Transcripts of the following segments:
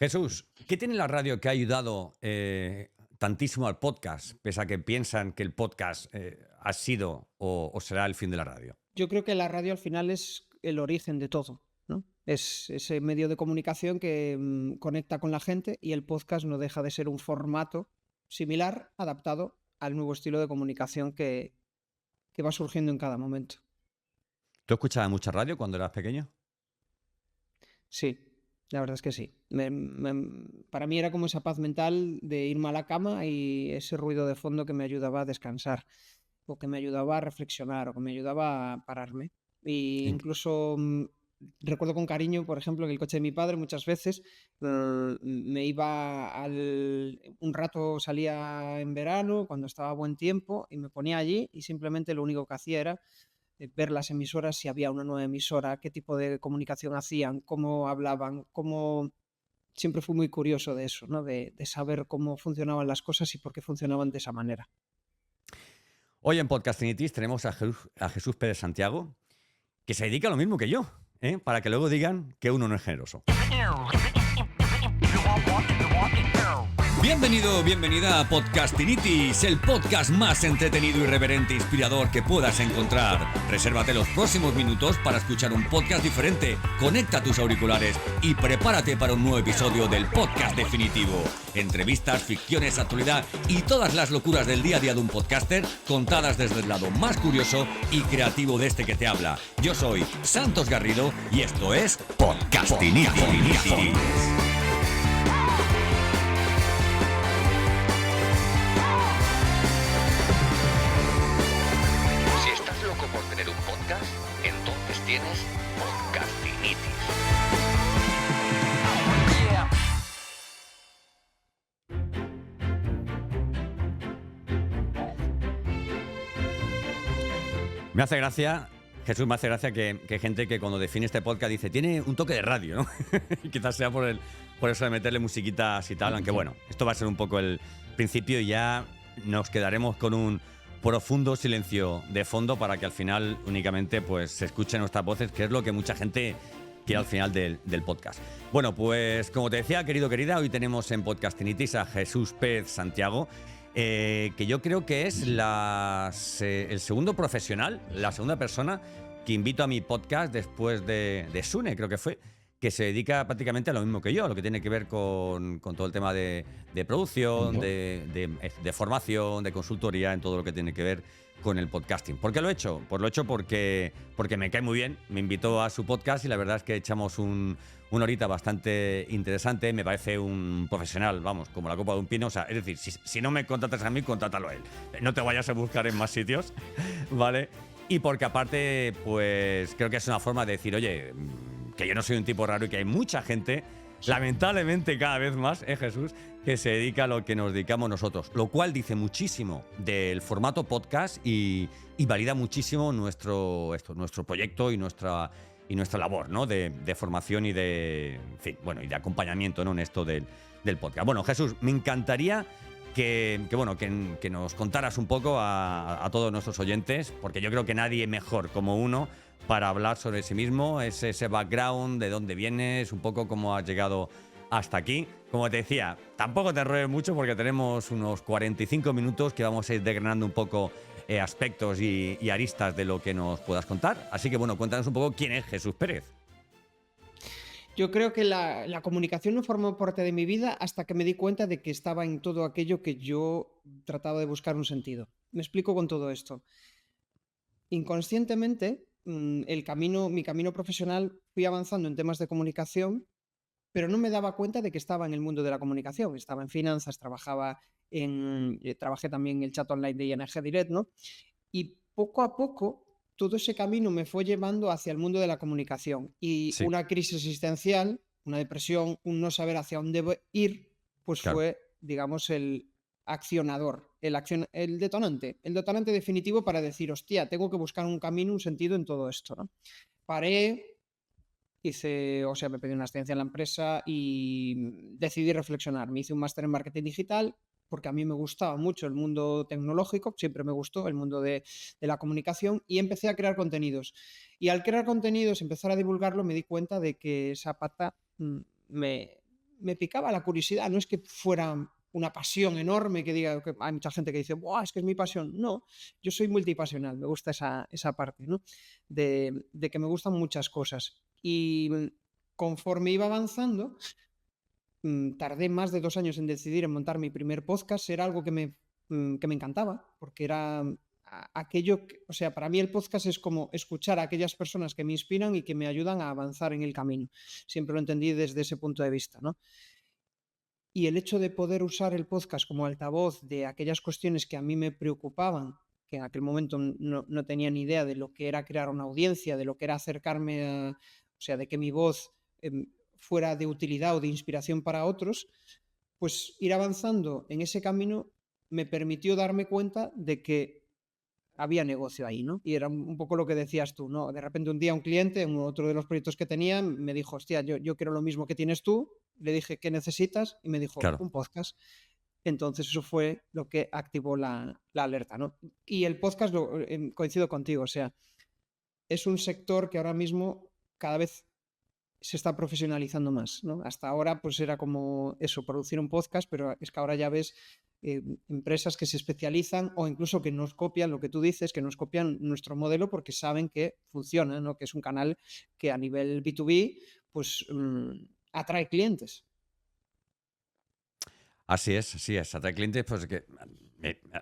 Jesús, ¿qué tiene la radio que ha ayudado tantísimo al podcast, pese a que piensan que el podcast ha sido o será el fin de la radio? Yo creo que la radio al final es el origen de todo, ¿no? Es ese medio de comunicación que conecta con la gente, y el podcast no deja de ser un formato similar, adaptado al nuevo estilo de comunicación que va surgiendo en cada momento. ¿Tú escuchabas mucha radio cuando eras pequeño? Sí, la verdad es que sí. Para mí era como esa paz mental de irme a la cama y ese ruido de fondo que me ayudaba a descansar, o que me ayudaba a reflexionar, o que me ayudaba a pararme. Y ¿En, incluso recuerdo con cariño, por ejemplo, en el coche de mi padre muchas veces me iba un rato, salía en verano cuando estaba buen tiempo y me ponía allí, y simplemente lo único que hacía era ver las emisoras, si había una nueva emisora, qué tipo de comunicación hacían, cómo hablaban, cómo... Siempre fui muy curioso de eso, ¿no? De saber cómo funcionaban las cosas y por qué funcionaban de esa manera. Hoy en Podcastinitis tenemos a Jesús Pérez Santiago, que se dedica a lo mismo que yo, para que luego digan que uno no es generoso. Bienvenido, bienvenida a Podcastinitis, el podcast más entretenido, irreverente e inspirador que puedas encontrar. Resérvate los próximos minutos para escuchar un podcast diferente, conecta tus auriculares y prepárate para un nuevo episodio del podcast definitivo. Entrevistas, ficciones, actualidad y todas las locuras del día a día de un podcaster, contadas desde el lado más curioso y creativo de este que te habla. Yo soy Santos Garrido y esto es Podcastinitis. Tienes Podcastinitis. Yeah. Me hace gracia, Jesús, me hace gracia que gente que cuando define este podcast dice, tiene un toque de radio, ¿no? Y quizás sea por eso de meterle musiquitas y tal, aunque bueno, esto va a ser un poco el principio y ya nos quedaremos con un profundo silencio de fondo para que al final únicamente pues se escuchen nuestras voces, que es lo que mucha gente quiere al final del podcast. Bueno, pues como te decía, querida, hoy tenemos en Podcastinitis a Jesús Pérez Santiago, que yo creo que es el segundo profesional, la segunda persona que invito a mi podcast después de Sune, creo que fue, que se dedica prácticamente a lo mismo que yo, a lo que tiene que ver con todo el tema de producción, de formación, de consultoría, en todo lo que tiene que ver con el podcasting. ¿Por qué lo he hecho? Pues lo he hecho porque me cae muy bien, me invitó a su podcast y la verdad es que echamos una horita bastante interesante, me parece un profesional, vamos, como la copa de un pino, o sea, es decir, si no me contratas a mí, contrátalo a él. No te vayas a buscar en más sitios, ¿vale? Y porque aparte, pues creo que es una forma de decir, oye, que yo no soy un tipo raro y que hay mucha gente, lamentablemente cada vez más, Jesús, que se dedica a lo que nos dedicamos nosotros, lo cual dice muchísimo del formato podcast y valida muchísimo nuestro proyecto y nuestra labor, ¿no? de formación y de, en fin, bueno, y de acompañamiento, ¿no? En esto del podcast. Bueno, Jesús, me encantaría que nos contaras un poco a todos nuestros oyentes, porque yo creo que nadie mejor como uno para hablar sobre sí mismo, ese background, de dónde vienes, un poco cómo has llegado hasta aquí. Como te decía, tampoco te enrolles mucho porque tenemos unos 45 minutos que vamos a ir desgranando un poco aspectos y aristas de lo que nos puedas contar. Así que bueno, cuéntanos un poco quién es Jesús Pérez. Yo creo que la comunicación no formó parte de mi vida hasta que me di cuenta de que estaba en todo aquello que yo trataba de buscar un sentido. Me explico con todo esto. Inconscientemente, mi camino profesional, fui avanzando en temas de comunicación, pero no me daba cuenta de que estaba en el mundo de la comunicación. Estaba en finanzas, trabajé también en el chat online de ING Direct, ¿no? Y poco a poco todo ese camino me fue llevando hacia el mundo de la comunicación, y Sí, una crisis existencial, una depresión, un no saber hacia dónde ir, pues claro. fue, digamos, el accionador, el detonante definitivo para decir, hostia, tengo que buscar un camino, un sentido en todo esto, ¿no? Paré, me pedí una excedencia en la empresa y decidí reflexionar. Me hice un máster en marketing digital porque a mí me gustaba mucho el mundo tecnológico, siempre me gustó el mundo de la comunicación, y empecé a crear contenidos. Y al crear contenidos, empezar a divulgarlo, me di cuenta de que esa pata me me picaba la curiosidad, no es que fuera una pasión enorme que diga que hay mucha gente que dice, "Buah, es que es mi pasión". No, yo soy multipasional, me gusta esa parte, ¿no? De que me gustan muchas cosas. Y conforme iba avanzando, tardé más de 2 años en decidir en montar mi primer podcast. Era algo que me encantaba, porque era aquello, o sea, para mí el podcast es como escuchar a aquellas personas que me inspiran y que me ayudan a avanzar en el camino. Siempre lo entendí desde ese punto de vista, ¿no? Y el hecho de poder usar el podcast como altavoz de aquellas cuestiones que a mí me preocupaban, que en aquel momento no tenía ni idea de lo que era crear una audiencia, de lo que era acercarme o sea, de que mi voz fuera de utilidad o de inspiración para otros, pues ir avanzando en ese camino me permitió darme cuenta de que había negocio ahí, ¿no? Y era un poco lo que decías tú, ¿no? De repente un día un cliente en otro de los proyectos que tenía me dijo, hostia, yo quiero lo mismo que tienes tú. Le dije, ¿qué necesitas? Y me dijo, Claro. un podcast. Entonces eso fue lo que activó la alerta, ¿no? Y el podcast, coincido contigo, o sea, es un sector que ahora mismo cada vez se está profesionalizando más, ¿no? Hasta ahora pues era como eso, producir un podcast, pero es que ahora ya ves empresas que se especializan o incluso que nos copian lo que tú dices, que nos copian nuestro modelo porque saben que funciona, ¿no? Que es un canal que a nivel B2B pues atrae clientes. Así es. Atrae clientes, pues que.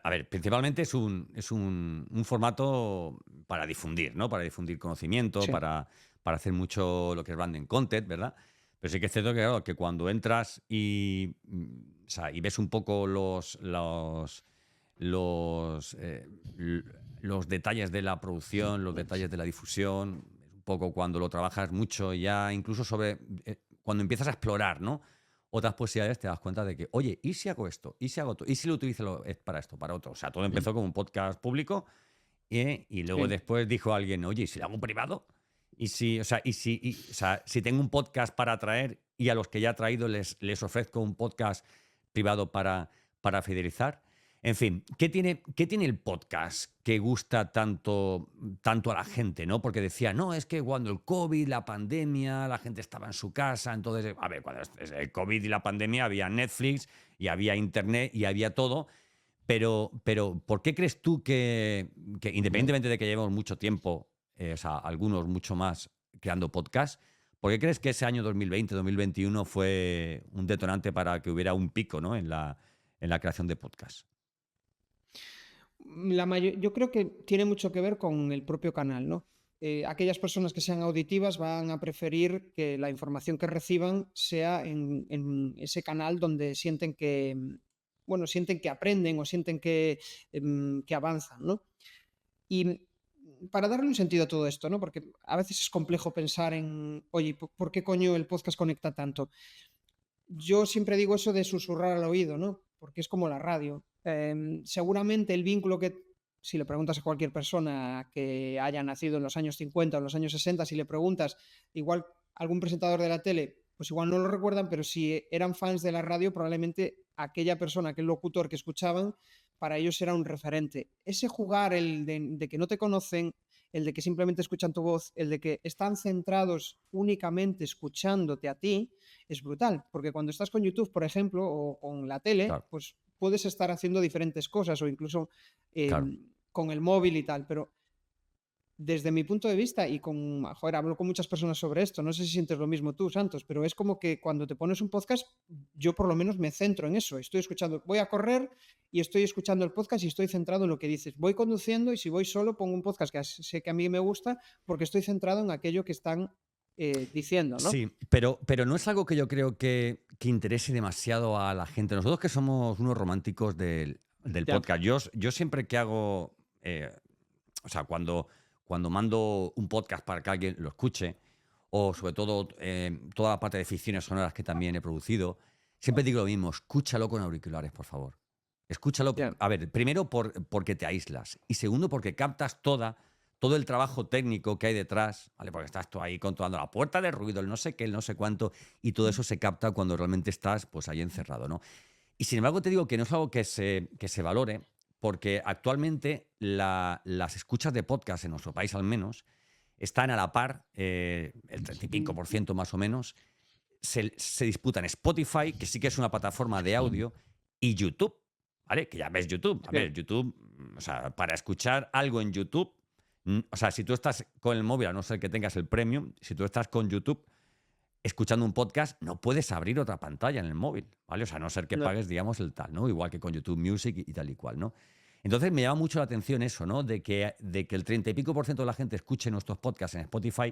A ver, principalmente es un formato para difundir, ¿no? Para difundir conocimiento, Sí. para hacer mucho lo que es branding content, ¿verdad? Pero sí que es cierto que, claro, que cuando entras o sea, y ves un poco los, eh, l- los detalles de la producción, los detalles de la difusión, un poco cuando lo trabajas mucho, ya incluso cuando empiezas a explorar, ¿no? Otras posibilidades, te das cuenta de que, oye, ¿y si hago esto? ¿Y si hago esto? ¿Y si lo utilizo para esto, para otro? O sea, todo empezó como un podcast público y luego Sí. después dijo alguien, oye, ¿y si lo hago privado? O sea, si tengo un podcast para atraer y a los que ya he traído les ofrezco un podcast privado para fidelizar. En fin, ¿qué tiene el podcast que gusta tanto a la gente, ¿no? Porque decía, no, es que cuando el COVID, la pandemia, la gente estaba en su casa, entonces, a ver, cuando el COVID y la pandemia había Netflix y había Internet y había todo, pero ¿por qué crees tú que independientemente de que llevemos mucho tiempo, o sea, algunos mucho más creando podcast, ¿por qué crees que ese año 2020, 2021 fue un detonante para que hubiera un pico, ¿no? En la creación de podcast? Yo creo que tiene mucho que ver con el propio canal, ¿no? Aquellas personas que sean auditivas van a preferir que la información que reciban sea en ese canal donde sienten que, bueno, sienten que aprenden o sienten que avanzan, ¿no? Y para darle un sentido a todo esto, ¿no? Porque a veces es complejo pensar en, oye, ¿por qué coño el podcast conecta tanto? Yo siempre digo eso de susurrar al oído, ¿no? Porque es como la radio. Seguramente el vínculo que, si le preguntas a cualquier persona que haya nacido en los años 50 o en los años 60, si le preguntas, igual algún presentador de la tele, pues igual no lo recuerdan, pero si eran fans de la radio, probablemente aquella persona, aquel locutor que escuchaban, para ellos era un referente. Ese jugar, el de que no te conocen, el de que simplemente escuchan tu voz, el de que están centrados únicamente escuchándote a ti, es brutal, porque cuando estás con YouTube, por ejemplo, o con la tele, Claro, pues puedes estar haciendo diferentes cosas o incluso claro. con el móvil y tal, pero desde mi punto de vista y joder, hablo con muchas personas sobre esto, no sé si sientes lo mismo tú, Santos, pero es como que cuando te pones un podcast, yo por lo menos me centro en eso, estoy escuchando, voy a correr y estoy escuchando el podcast y estoy centrado en lo que dices, voy conduciendo y si voy solo pongo un podcast que sé que a mí me gusta porque estoy centrado en aquello que están diciendo, ¿no? Sí, pero no es algo que yo creo que interese demasiado a la gente. Nosotros que somos unos románticos del Ya. podcast, yo siempre que hago, o sea, cuando mando un podcast para que alguien lo escuche, o sobre todo toda la parte de ficciones sonoras que también he producido, siempre digo lo mismo, escúchalo con auriculares, por favor. Escúchalo, Ya. a ver, primero porque te aíslas y segundo porque captas todo el trabajo técnico que hay detrás, ¿vale? Porque estás tú ahí controlando la puerta de ruido, el no sé qué, el no sé cuánto, y todo eso se capta cuando realmente estás pues ahí encerrado, ¿no? Y sin embargo te digo que no es algo que se valore, porque actualmente las escuchas de podcast en nuestro país al menos están a la par, el 30 y pico por ciento más o menos, se disputan Spotify, que sí que es una plataforma de audio, y YouTube, ¿vale? Que ya ves YouTube. A ver, YouTube, o sea, para escuchar algo en YouTube, o sea, si tú estás con el móvil, a no ser que tengas el Premium, si tú estás con YouTube escuchando un podcast, no puedes abrir otra pantalla en el móvil, ¿vale? O sea, a no ser que No. pagues, digamos, el tal, ¿no? Igual que con YouTube Music y tal y cual, ¿no? Entonces me llama mucho la atención eso, ¿no? De que el 30 y pico por ciento de la gente escuche nuestros podcasts en Spotify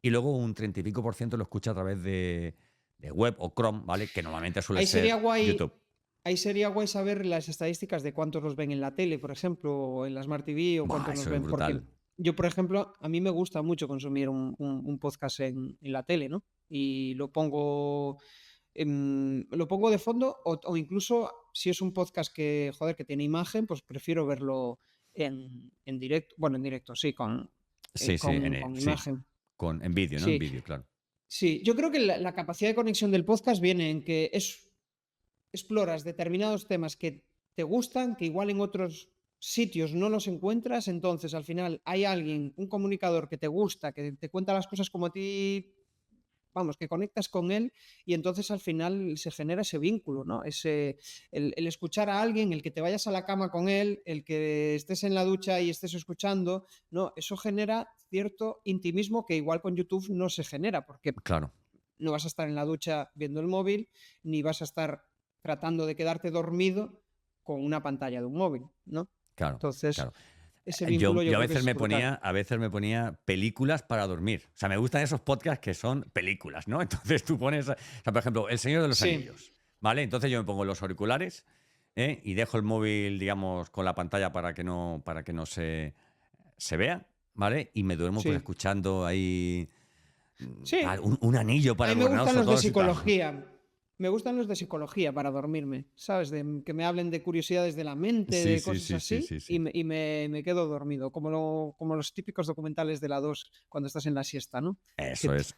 y luego un 30 y pico por ciento lo escucha a través de web o Chrome, ¿vale? Que normalmente suele Ahí ser sería guay. YouTube. Ahí sería guay saber las estadísticas de cuántos los ven en la tele, por ejemplo, o en la Smart TV, o Buah, cuántos nos eso es ven. Porque brutal. yo, por ejemplo, a mí me gusta mucho consumir un podcast en la tele, ¿no? Y lo pongo de fondo, o incluso si es un podcast que, joder, que tiene imagen, pues prefiero verlo en directo. Bueno, en directo, sí, con Sí, con sí, imagen. en vídeo, ¿no? En Sí, vídeo, claro. sí. Yo creo que la capacidad de conexión del podcast viene en que exploras determinados temas que te gustan, que igual en otros sitios no los encuentras, entonces al final hay alguien, un comunicador que te gusta, que te cuenta las cosas como a ti, vamos, que conectas con él, y entonces al final se genera ese vínculo, ¿no? El escuchar a alguien, el que te vayas a la cama con él, el que estés en la ducha y estés escuchando, ¿no? Eso genera cierto intimismo que igual con YouTube no se genera, porque Claro, no vas a estar en la ducha viendo el móvil, ni vas a estar tratando de quedarte dormido con una pantalla de un móvil, ¿no? claro, Entonces, claro. ese Yo, vínculo yo yo creo que es brutal. a veces me ponía películas para dormir. O sea, me gustan esos podcasts que son películas, ¿no? Entonces tú pones, o sea, por ejemplo, El Señor de los Sí, Anillos, ¿vale? Entonces yo me pongo los auriculares, y dejo el móvil, digamos, con la pantalla para que no se vea, ¿vale? Y me duermo pues sí, escuchando ahí sí. un anillo A para mí me Ornaos gustan los de todos y tal. psicología. Me gustan los de psicología para dormirme, ¿sabes? Que me hablen de curiosidades de la mente, Sí, de sí, cosas sí, sí, así, sí, y sí. me quedo dormido, como los típicos documentales de la 2 cuando estás en la siesta, ¿no? Que Eso es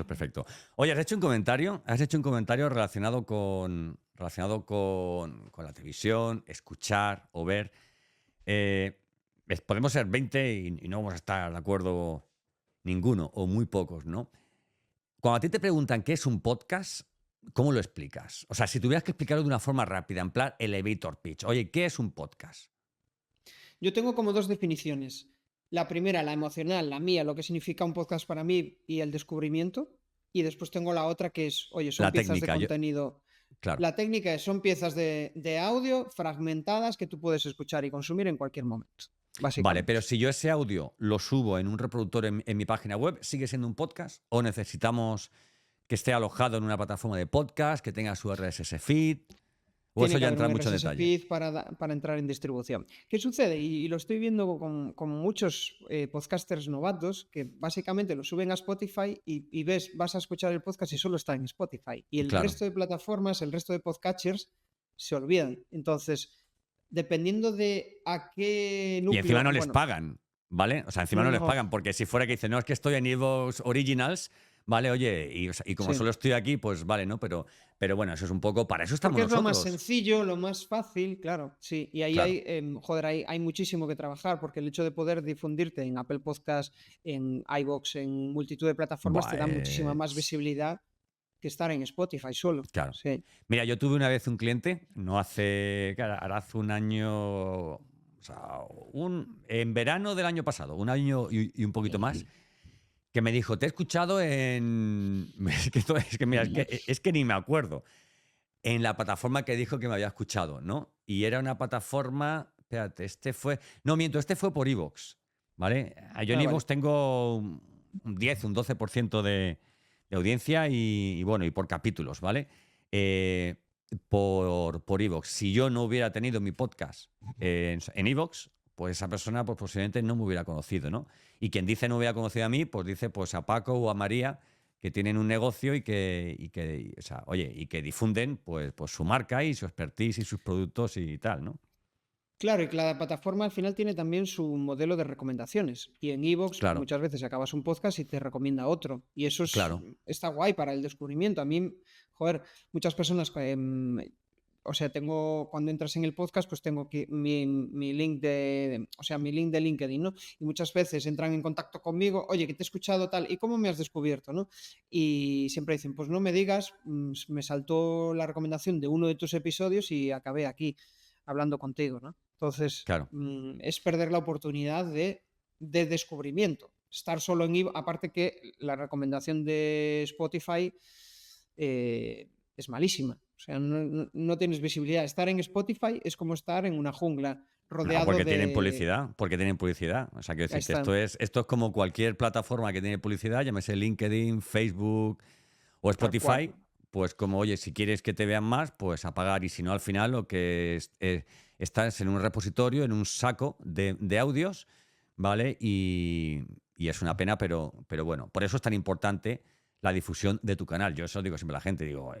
perfecto. Oye, has hecho un comentario relacionado con la televisión, escuchar o ver. Podemos ser 20 y no vamos a estar de acuerdo ninguno o muy pocos, ¿no? Cuando a ti te preguntan qué es un podcast, ¿cómo lo explicas? O sea, si tuvieras que explicarlo de una forma rápida, en plan elevator pitch. Oye, ¿qué es un podcast? Yo tengo como dos definiciones. La primera, la emocional, la mía, lo que significa un podcast para mí y el descubrimiento. Y después tengo la otra que es, oye, son La piezas de técnica, contenido. claro. La técnica es, son piezas de audio fragmentadas que tú puedes escuchar y consumir en cualquier momento, Vale, básicamente. pero si yo ese audio lo subo en un reproductor en mi página web, ¿sigue siendo un podcast? ¿O necesitamos que esté alojado en una plataforma de podcast, que tenga su RSS feed? ¿O eso Tiene que ya haber entra un mucho en RSS detalle? feed para entrar en distribución. ¿Qué sucede? Y lo estoy viendo con muchos podcasters novatos que básicamente lo suben a Spotify y vas a escuchar el podcast y solo está en Spotify. Y el Claro. resto de plataformas, el resto de podcatchers se olvidan. Entonces, dependiendo de a qué Y encima núcleo, no les bueno, pagan, ¿vale? O sea, encima no les no, pagan, porque si fuera que dicen, no, es que estoy en Evox Originals, ¿vale? Oye, o sea, y como sí. solo estoy aquí, pues vale, ¿no? Pero bueno, eso es un poco, para eso estamos Porque es lo más nosotros. sencillo, lo más fácil, claro, sí. Y ahí Claro. hay muchísimo que trabajar, porque el hecho de poder difundirte en Apple Podcast, en iVoox, en multitud de plataformas, Buah, te da muchísima más visibilidad que estar en Spotify solo. claro. Sí. Mira, yo tuve una vez un cliente, no hace, claro, ahora hace un año, o sea, en verano del año pasado, un año y un poquito más, que me dijo, te he escuchado en... mira, es que ni me acuerdo. En la plataforma que dijo que me había escuchado, ¿no? Y era una plataforma... Espérate, este fue por iVoox, ¿vale? Yo en Ah, vale. iVoox tengo un 10, un 12% de audiencia y bueno, y por capítulos, ¿vale? Por iVoox. Si yo no hubiera tenido mi podcast en iVoox, pues esa persona pues posiblemente no me hubiera conocido, ¿no? Y quien dice no hubiera conocido a mí, pues dice pues a Paco o a María, que tienen un negocio o sea, oye, y que difunden pues su marca y su expertise y sus productos y tal, ¿no? Claro, y cada plataforma al final tiene también su modelo de recomendaciones. Y en iVoox Claro, muchas veces acabas un podcast y te recomienda otro. Y eso claro. está guay para el descubrimiento. A mí, joder, muchas personas o sea, tengo, cuando entras en el podcast, pues tengo mi link mi link de LinkedIn, ¿no? Y muchas veces entran en contacto conmigo, oye, que te he escuchado tal, ¿y cómo me has descubierto, no? Y siempre dicen, pues no me digas, me saltó la recomendación de uno de tus episodios y acabé aquí hablando contigo, ¿no? Entonces, Claro. es perder la oportunidad de descubrimiento. Estar solo en iVoox, aparte que la recomendación de Spotify es malísima. O sea, no tienes visibilidad. Estar en Spotify es como estar en una jungla No, rodeado porque de... tienen publicidad, porque tienen publicidad. O sea, quiero Ahí decirte, está, esto es como cualquier plataforma que tiene publicidad, llámese LinkedIn, Facebook o tal cual. Spotify, pues como, oye, si quieres que te vean más, pues apagar. Y si no, al final lo que estás en un repositorio, en un saco de audios, ¿vale? Y es una pena, pero bueno, por eso es tan importante la difusión de tu canal. Yo eso digo siempre a la gente, digo,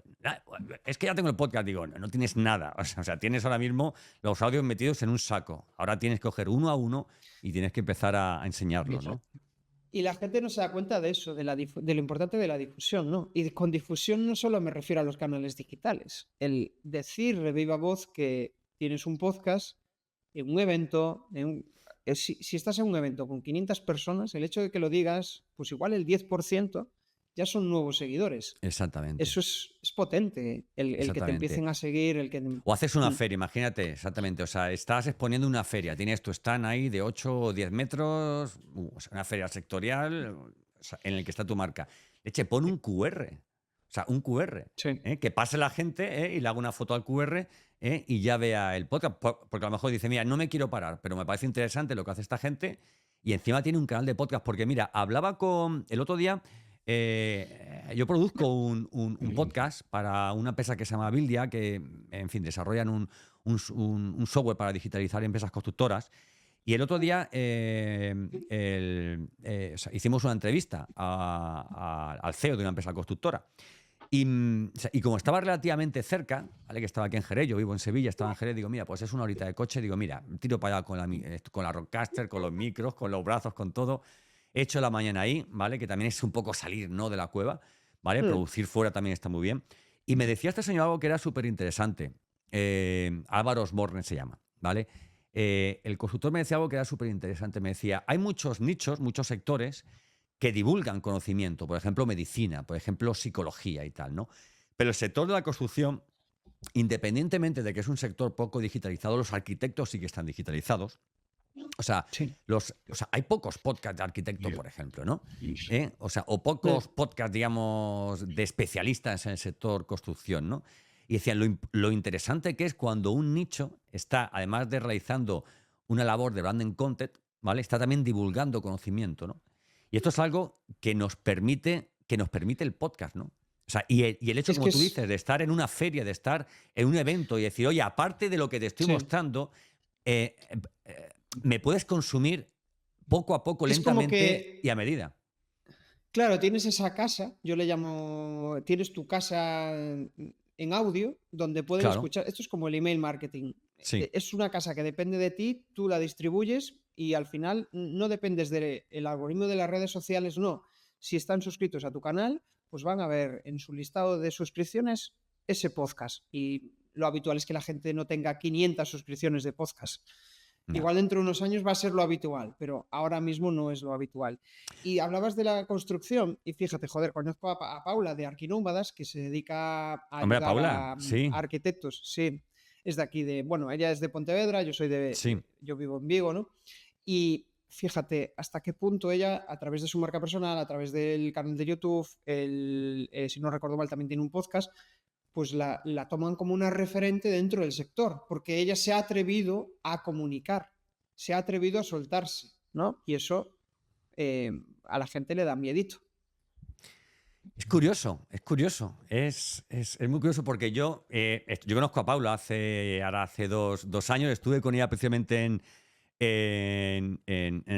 es que ya tengo el podcast, digo, no tienes nada. O sea, tienes ahora mismo los audios metidos en un saco. Ahora tienes que coger uno a uno y tienes que empezar a enseñarlo, ¿no? Y la gente no se da cuenta de eso, de lo importante de la difusión, ¿no? Y con difusión no solo me refiero a los canales digitales. El decir de viva voz que tienes un podcast en un evento, si estás en un evento con 500 personas, el hecho de que lo digas, pues igual el 10% ya son nuevos seguidores. Exactamente. Eso es potente, el que te Exactamente. empiecen a seguir, O haces una feria, imagínate, exactamente. O sea, estás exponiendo una feria, tienes tu stand ahí de 8 o 10 metros, o sea, una feria sectorial, o sea, en el que está tu marca. Leche, pon un QR. O sea, un QR. Sí. Que pase la gente y le haga una foto al QR y ya vea el podcast. Porque a lo mejor dice, mira, no me quiero parar, pero me parece interesante lo que hace esta gente. Y encima tiene un canal de podcast. Porque mira, hablaba con... El otro día... yo produzco un podcast para una empresa que se llama Buildia, que, en fin, desarrollan un software para digitalizar empresas constructoras. Y el otro día hicimos una entrevista al CEO de una empresa constructora. Y como estaba relativamente cerca, ¿vale? Que estaba aquí en Jerez, yo vivo en Sevilla, estaba en Jerez, digo, mira, pues es una horita de coche, digo, mira, tiro para allá con la Rodecaster, con los micros, con los brazos, con todo. He hecho la mañana ahí, ¿vale? Que también es un poco salir, ¿no?, de la cueva, ¿vale? Producir fuera también está muy bien. Y me decía este señor algo que era súper interesante. Álvaro Osborne se llama, ¿vale? El consultor me decía algo que era súper interesante. Me decía, hay muchos nichos, muchos sectores que divulgan conocimiento, por ejemplo, medicina, por ejemplo, psicología y tal, ¿no? Pero el sector de la construcción, independientemente de que es un sector poco digitalizado, los arquitectos sí que están digitalizados. O sea, Sí. hay pocos podcasts de arquitecto, por ejemplo, ¿no? O pocos podcasts, digamos, de especialistas en el sector construcción, ¿no? Y decían, lo interesante que es cuando un nicho está, además de realizando una labor de branding content, ¿vale? Está también divulgando conocimiento, ¿no? Y esto es algo que nos permite el podcast, ¿no? O sea, y el hecho, Es como que tú dices, de estar en una feria, de estar en un evento y decir, oye, aparte de lo que te estoy Sí. mostrando, me puedes consumir poco a poco, Es como lentamente y a medida. Claro, tienes esa casa, yo le llamo, tienes tu casa en audio donde pueden Claro. escuchar. Esto es como el email marketing. Sí. Es una casa que depende de ti, tú la distribuyes y al final no dependes del algoritmo de las redes sociales, no. Si están suscritos a tu canal, pues van a ver en su listado de suscripciones ese podcast. Y lo habitual es que la gente no tenga 500 suscripciones de podcast. No. Igual dentro de unos años va a ser lo habitual, pero ahora mismo no es lo habitual. Y hablabas de la construcción y fíjate, joder, conozco a Paula de Arquinómadas que se dedica a Hombre, ayudar Paula, a sí. arquitectos. Sí, es de aquí bueno, ella es de Pontevedra, yo soy Sí. yo vivo en Vigo, ¿no? Y fíjate hasta qué punto ella, a través de su marca personal, a través del canal de YouTube, si no recuerdo mal, también tiene un podcast, pues la toman como una referente dentro del sector, porque ella se ha atrevido a comunicar, se ha atrevido a soltarse, ¿no? Y eso a la gente le da miedito. Es curioso, es curioso. Es muy curioso porque yo conozco a Paula hace 2 años, estuve con ella precisamente en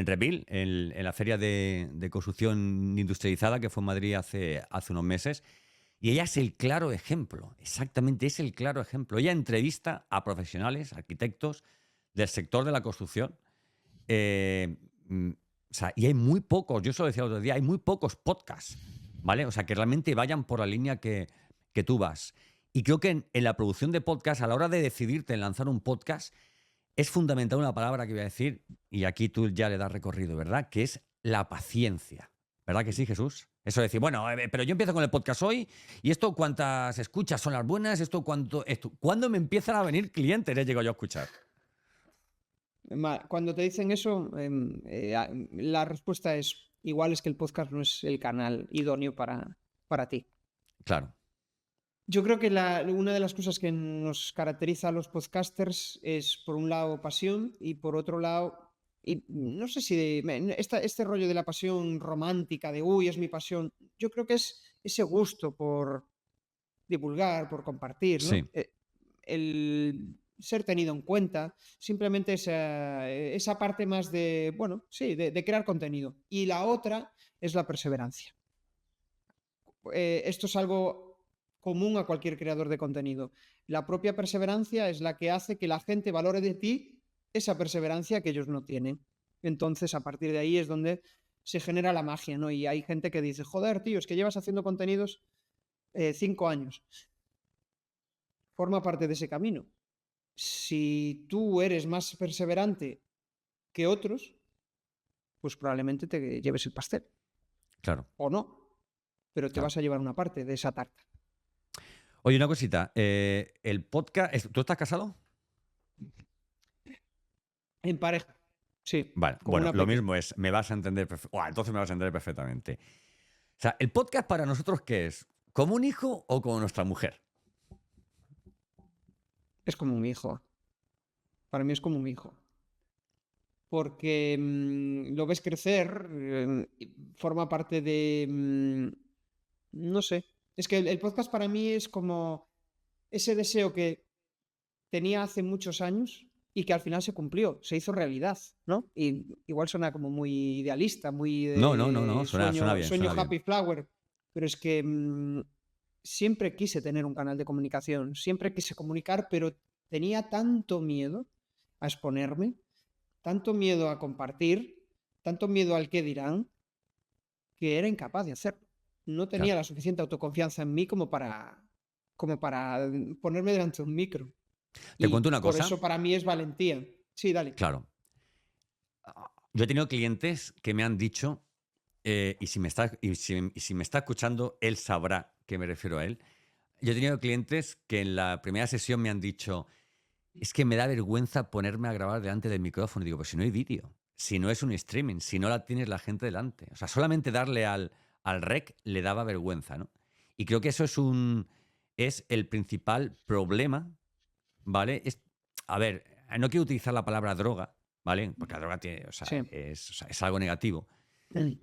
Revil, en la feria de construcción industrializada que fue en Madrid hace unos meses. Y ella es el claro ejemplo, exactamente es el claro ejemplo. Ella entrevista a profesionales, arquitectos del sector de la construcción. O sea, y hay muy pocos, yo se lo decía el otro día, hay muy pocos podcasts, ¿vale? O sea, que realmente vayan por la línea que tú vas. Y creo que en la producción de podcast, a la hora de decidirte en lanzar un podcast, es fundamental una palabra que voy a decir, y aquí tú ya le das recorrido, ¿verdad? Que es la paciencia. ¿Verdad que sí, Jesús? Eso de decir, bueno, pero yo empiezo con el podcast hoy, y esto cuántas escuchas son las buenas, ¿cuándo me empiezan a venir clientes? Ya llego yo a escuchar. Cuando te dicen eso, la respuesta es: igual es que el podcast no es el canal idóneo para ti. Claro. Yo creo que una de las cosas que nos caracteriza a los podcasters es, por un lado, pasión, y por otro lado, y no sé si este rollo de la pasión romántica, de uy, es mi pasión, yo creo que es ese gusto por divulgar, por compartir, ¿no? Sí. El ser tenido en cuenta, simplemente esa parte más de, bueno, sí, de crear contenido. Y la otra es la perseverancia. Esto es algo común a cualquier creador de contenido. La propia perseverancia es la que hace que la gente valore de ti esa perseverancia que ellos no tienen. Entonces, a partir de ahí es donde se genera la magia, ¿no? Y hay gente que dice, joder, tío, es que llevas haciendo contenidos 5 años. Forma parte de ese camino. Si tú eres más perseverante que otros, pues probablemente te lleves el pastel. Claro. O no, pero te Claro. vas a llevar una parte de esa tarta. Oye, una cosita. El podcast... ¿Tú estás casado? En pareja, sí. Vale, con bueno, una lo pequeña. mismo es, me vas a entender entonces me vas a entender perfectamente. O sea, ¿el podcast para nosotros qué es? ¿Como un hijo o como nuestra mujer? Es como un hijo. Para mí es como un hijo. Porque lo ves crecer, forma parte de... no sé. Es que el podcast para mí es como ese deseo que tenía hace muchos años y que al final se cumplió, se hizo realidad, ¿no? Y igual suena como muy idealista, muy No, de suena bien, sueño suena happy bien. flower, pero es que siempre quise tener un canal de comunicación, siempre quise comunicar, pero tenía tanto miedo a exponerme, tanto miedo a compartir, tanto miedo al qué dirán, que era incapaz de hacerlo. No tenía Claro. la suficiente autoconfianza en mí como para ponerme delante de un micro. Te Y cuento una por cosa. eso para mí es valentía. Sí, dale. Claro. Yo he tenido clientes que me han dicho, y si me está escuchando, él sabrá que me refiero a él. Yo he tenido clientes que en la primera sesión me han dicho, es que me da vergüenza ponerme a grabar delante del micrófono. Y digo, pues si no hay vídeo, si no es un streaming, si no la tienes la gente delante. O sea, solamente darle al rec le daba vergüenza, ¿no? Y creo que eso es el principal problema, ¿vale? A ver, no quiero utilizar la palabra droga, ¿vale? Porque la droga tiene, o sea, Sí. es algo negativo,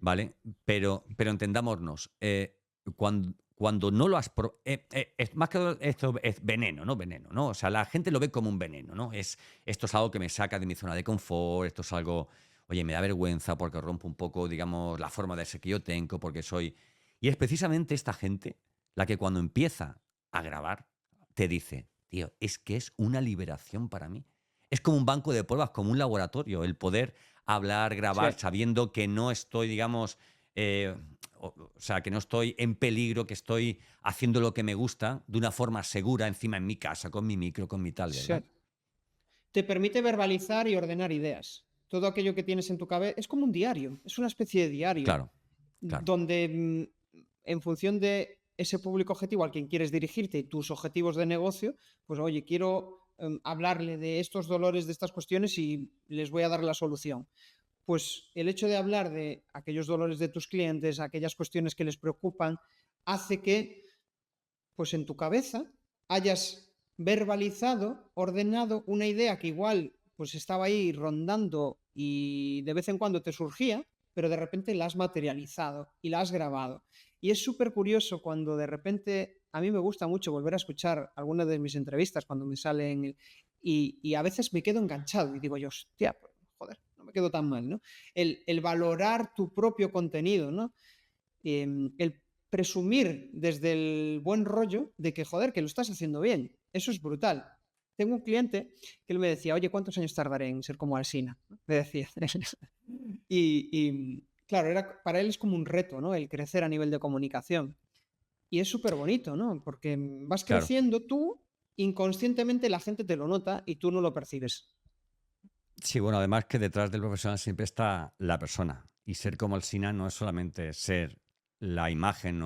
¿vale? Pero entendámonos, cuando no lo has... es más que esto es veneno, ¿no? Veneno, ¿no? O sea, la gente lo ve como un veneno, ¿no? Esto es algo que me saca de mi zona de confort, esto es algo, oye, me da vergüenza porque rompo un poco, digamos, la forma de ser que yo tengo, porque soy... Y es precisamente esta gente la que cuando empieza a grabar te dice, tío, es que es una liberación para mí. Es como un banco de pruebas, como un laboratorio, el poder hablar, grabar, Sí. sabiendo que no estoy, digamos, o sea, que no estoy en peligro, que estoy haciendo lo que me gusta de una forma segura, encima en mi casa, con mi micro, con mi tal, Sí. ¿verdad? Te permite verbalizar y ordenar ideas. Todo aquello que tienes en tu cabeza es como un diario, es una especie de diario, Claro, claro. donde en función de ese público objetivo al quien quieres dirigirte y tus objetivos de negocio, pues oye, quiero hablarle de estos dolores, de estas cuestiones y les voy a dar la solución. Pues el hecho de hablar de aquellos dolores de tus clientes, aquellas cuestiones que les preocupan, hace que, pues en tu cabeza, hayas verbalizado, ordenado una idea que igual pues estaba ahí rondando y de vez en cuando te surgía, pero de repente la has materializado y la has grabado. Y es súper curioso cuando de repente, a mí me gusta mucho volver a escuchar algunas de mis entrevistas cuando me salen y a veces me quedo enganchado y digo yo, hostia, pues, joder, no me quedo tan mal, ¿no? El valorar tu propio contenido, ¿no? El presumir desde el buen rollo de que, joder, que lo estás haciendo bien. Eso es brutal. Tengo un cliente que él me decía, oye, ¿cuántos años tardaré en ser como Alsina? Me decía. y claro, para él es como un reto, ¿no? El crecer a nivel de comunicación. Y es súper bonito, ¿no? Porque vas Claro. creciendo tú, inconscientemente la gente te lo nota y tú no lo percibes. Sí, bueno, además que detrás del profesional siempre está la persona. Y ser como Alsina no es solamente ser la imagen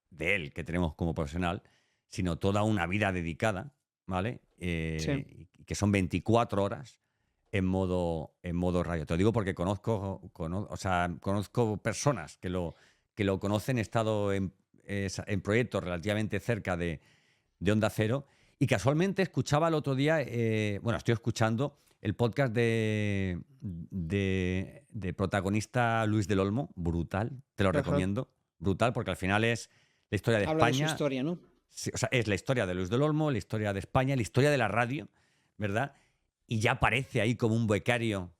de él que tenemos como profesional, sino toda una vida dedicada, ¿vale? Sí. Y que son 24 horas en modo radio. Te lo digo porque o sea, conozco personas que lo conocen, he estado en proyectos relativamente cerca de Onda Cero y casualmente escuchaba el otro día, bueno, estoy escuchando el podcast de protagonista Luis del Olmo, brutal, te lo Ajá. recomiendo, brutal, porque al final es la historia de Habla de su España, historia, ¿no? sí, o sea, es la historia de Luis del Olmo, la historia de España, la historia de la radio, ¿verdad? Y ya aparece ahí como un becario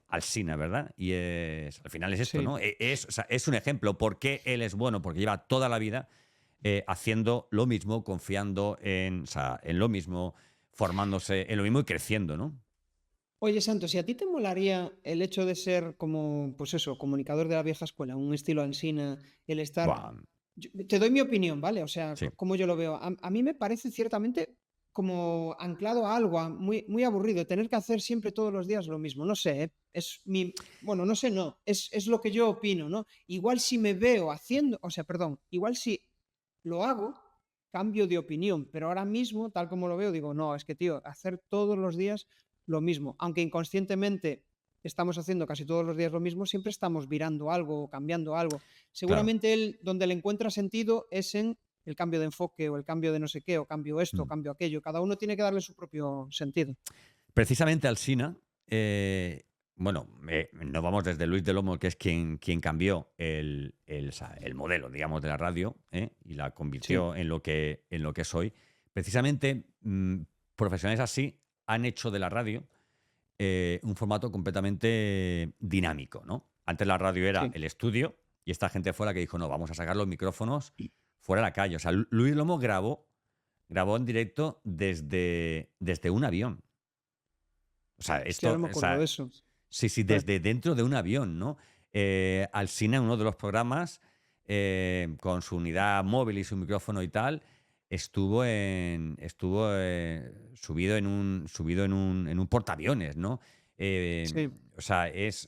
Alsina, ¿verdad? Y al final es esto, Sí. ¿no? O sea, es un ejemplo. ¿Por qué él es bueno? Porque lleva toda la vida haciendo lo mismo, confiando o sea, en lo mismo, formándose en lo mismo y creciendo, ¿no? Oye, Santos, ¿y a ti te molaría el hecho de ser como, pues eso, comunicador de la vieja escuela, un estilo Ansina, el estar... Buah, Te doy mi opinión, ¿vale? O sea, sí. cómo yo lo veo. A mí me parece ciertamente como anclado a algo, muy, muy aburrido, tener que hacer siempre todos los días lo mismo. No sé, ¿eh? Es mi... Bueno, no sé, no. Es lo que yo opino, ¿no? Igual si me veo haciendo, o sea, perdón, igual si lo hago, cambio de opinión, pero ahora mismo, tal como lo veo, digo, no, es que, tío, hacer todos los días lo mismo, aunque inconscientemente estamos haciendo casi todos los días lo mismo, siempre estamos virando algo o cambiando algo. Claro. Seguramente él, donde le encuentra sentido, es en el cambio de enfoque o el cambio de no sé qué, o cambio esto, o Mm. cambio aquello. Cada uno tiene que darle su propio sentido. Precisamente Alsina, bueno, nos vamos desde Luis del Olmo, que es quien cambió o sea, el modelo, digamos, de la radio y la Sí, convirtió en lo que es hoy. Precisamente, profesionales así han hecho de la radio un formato completamente dinámico, ¿no? Antes la radio era sí. el estudio y esta gente fue la que dijo, no, vamos a sacar los micrófonos fuera a la calle. O sea, Luis Lomo grabó en directo desde un avión. O sea, Hostia, no me o acuerdo de sea, eso. sí, sí, Eh, desde dentro de un avión, ¿no? Alsina, en uno de los programas, con su unidad móvil y su micrófono y tal, estuvo subido en un portaaviones, ¿no? Eh, sí. o sea, Es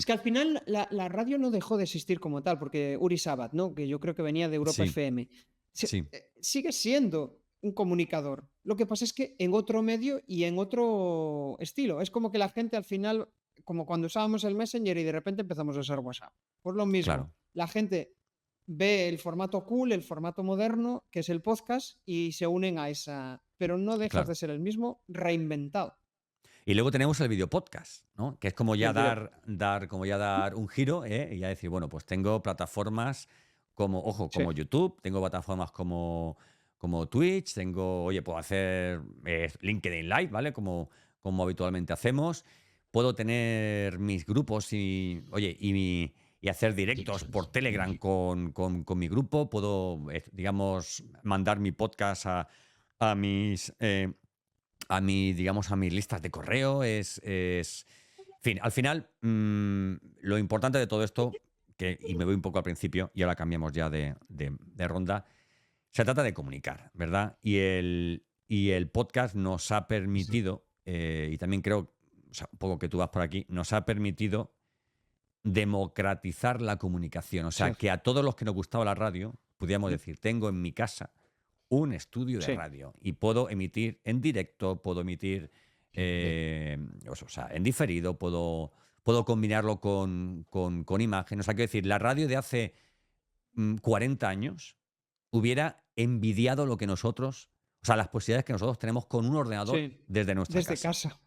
que al final la radio no dejó de existir como tal, porque Uri Sabat, ¿no? Que yo creo que venía de Europa sí, FM, sí, sigue siendo un comunicador. Lo que pasa es que en otro medio y en otro estilo. Es como que la gente al final, como cuando usábamos el Messenger y de repente empezamos a usar WhatsApp. Pues lo mismo. claro, La gente ve el formato cool, el formato moderno, que es el podcast, y se unen a esa. Pero no dejas de claro. ser el mismo reinventado. Y luego tenemos el video podcast, ¿no? Que es como Y ya el video. como ya dar un giro, y ya decir, bueno, pues tengo plataformas como, ojo, Sí, como YouTube, tengo plataformas como Twitch, oye, puedo hacer LinkedIn Live, ¿vale? Como habitualmente hacemos. Puedo tener mis grupos oye, y hacer directos por Telegram con mi grupo. Puedo, digamos, mandar mi podcast a mis digamos, a mis listas de correo, en fin, al final, lo importante de todo esto, y me voy un poco al principio, y ahora cambiamos ya de ronda, se trata de comunicar, ¿verdad? Y el podcast nos ha permitido, y también creo, o sea, un poco que tú vas por aquí, nos ha permitido democratizar la comunicación. O sí, sea, que a todos los que nos gustaba la radio, pudiéramos decir, tengo en mi casa un estudio de sí. radio y puedo emitir en directo, puedo emitir o sea, en diferido, puedo combinarlo con imagen. O sea, quiero decir, la radio de hace 40 años hubiera envidiado lo que nosotros, o sea, las posibilidades que nosotros tenemos con un ordenador Sí, desde nuestra desde casa, casa.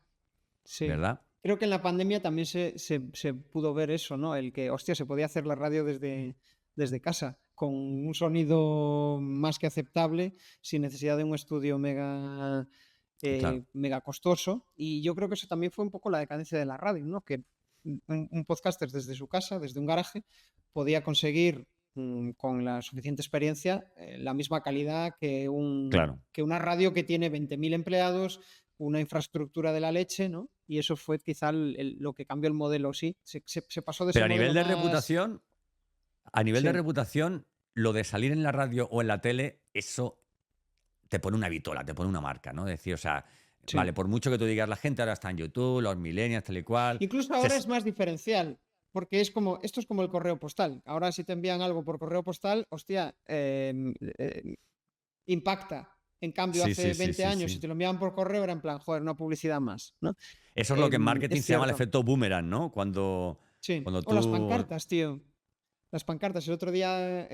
Sí. ¿verdad? Creo que en la pandemia también se pudo ver eso, ¿no? El que, hostia, se podía hacer la radio desde casa, con un sonido más que aceptable, sin necesidad de un estudio Claro, mega costoso. Y yo creo que eso también fue un poco la decadencia de la radio, ¿no? Que un podcaster desde su casa, desde un garaje, podía conseguir con la suficiente experiencia la misma calidad claro. que una radio que tiene 20.000 empleados, una infraestructura de la leche, ¿no? Y eso fue quizá lo que cambió el modelo, sí. Se pasó de ese Pero modelo más... a nivel de Sí, reputación, lo de salir en la radio o en la tele, eso te pone una vitola, te pone una marca, ¿no? Decir, o sea, Sí. vale, por mucho que tú digas, la gente ahora está en YouTube, los millennials, tal y cual. Incluso ahora es más diferencial, porque esto es como el correo postal. Ahora si te envían algo por correo postal, hostia, impacta. En cambio, Sí, hace sí, sí, 20 sí, años, sí. si te lo enviaban por correo, era en plan, joder, una publicidad más, ¿no? Eso es lo que en marketing Es se llama el cierto. efecto boomerang, ¿no? Cuando Sí. O las tú... pancartas, tío. Las pancartas. El otro día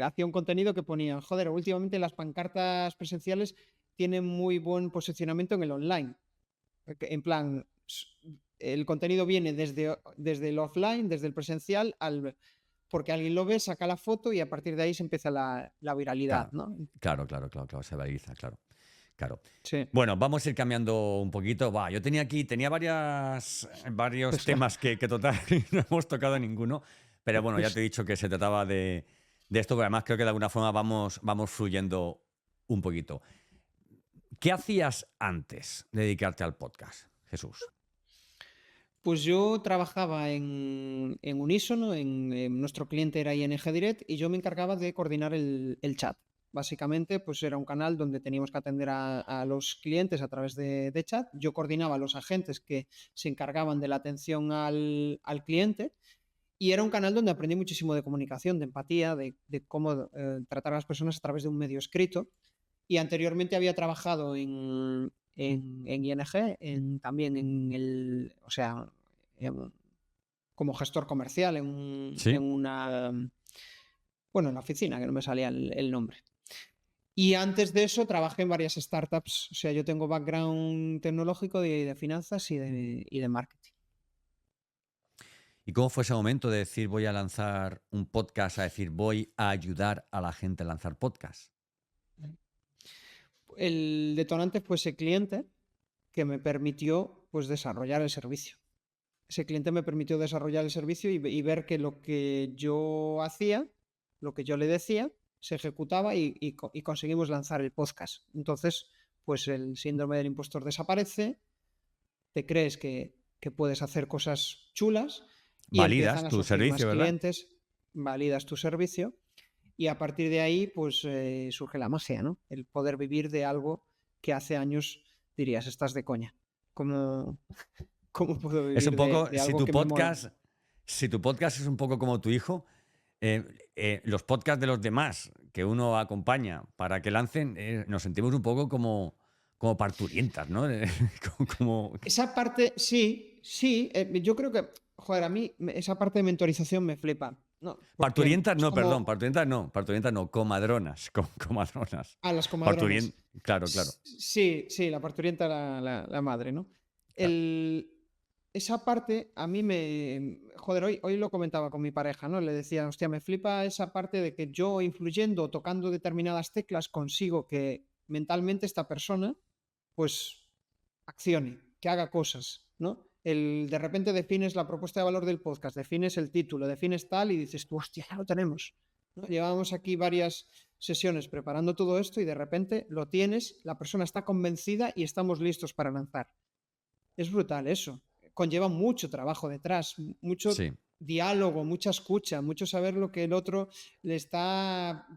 hacía un contenido que ponía, joder, últimamente las pancartas presenciales tienen muy buen posicionamiento en el online. En plan, el contenido viene desde el offline, desde el presencial, porque alguien lo ve, saca la foto y a partir de ahí se empieza la viralidad, Claro, ¿no? claro, se viraliza, claro. Sí. Bueno, vamos a ir cambiando un poquito. Yo tenía varios Pues, temas que total no hemos tocado ninguno, pero bueno, ya te he dicho que se trataba de esto, pero además creo que de alguna forma vamos fluyendo un poquito. ¿Qué hacías antes de dedicarte al podcast, Jesús? Pues yo trabajaba en Unísono, nuestro cliente era ING Direct y yo me encargaba de coordinar el chat. Básicamente, pues era un canal donde teníamos que atender a los clientes a través de chat. Yo coordinaba a los agentes que se encargaban de la atención al cliente y era un canal donde aprendí muchísimo de comunicación, de empatía, de cómo tratar a las personas a través de un medio escrito. Y anteriormente había trabajado en ING, también o sea, como gestor comercial Sí. bueno, en la oficina, que no me salía el nombre. Y antes de eso trabajé en varias startups, o sea, yo tengo background tecnológico de finanzas y de marketing. ¿Y cómo fue ese momento de decir voy a lanzar un podcast, a decir voy a ayudar a la gente a lanzar podcast? El detonante fue ese cliente que me permitió pues desarrollar el servicio. Ese cliente me permitió desarrollar el servicio y ver que lo que yo hacía, lo que yo le decía, se ejecutaba y conseguimos lanzar el podcast. Entonces, pues el síndrome del impostor desaparece, te crees que puedes hacer cosas chulas y Validas empiezan a tu surgir más servicio, ¿verdad? clientes, validas tu servicio y a partir de ahí pues surge la magia, ¿no? El poder vivir de algo que hace años dirías, estás de coña. ¿Cómo puedo Es vivir un poco, de algo que me mola? si tu podcast es un poco como tu hijo, los podcasts de los demás que uno acompaña para que lancen, nos sentimos un poco como parturientas, ¿no? como, Esa parte, sí, yo creo que, joder, a mí esa parte de mentorización me flipa. No, porque parturientas es no, como perdón, parturientas no, comadronas, comadronas. a las comadronas. Claro. Sí, la parturienta, la madre, ¿no? Claro. Esa parte a mí joder, hoy lo comentaba con mi pareja, ¿no? Le decía, hostia, me flipa esa parte de que yo influyendo, tocando determinadas teclas, consigo que mentalmente esta persona, pues, accione, que haga cosas, ¿no? De repente defines la propuesta de valor del podcast, defines el título, defines tal y dices tú, hostia, ya lo tenemos, ¿no? Llevamos aquí varias sesiones preparando todo esto y de repente lo tienes, la persona está convencida y estamos listos para lanzar. Es brutal eso. Conlleva mucho trabajo detrás, mucho Sí. diálogo, mucha escucha, mucho saber lo que el otro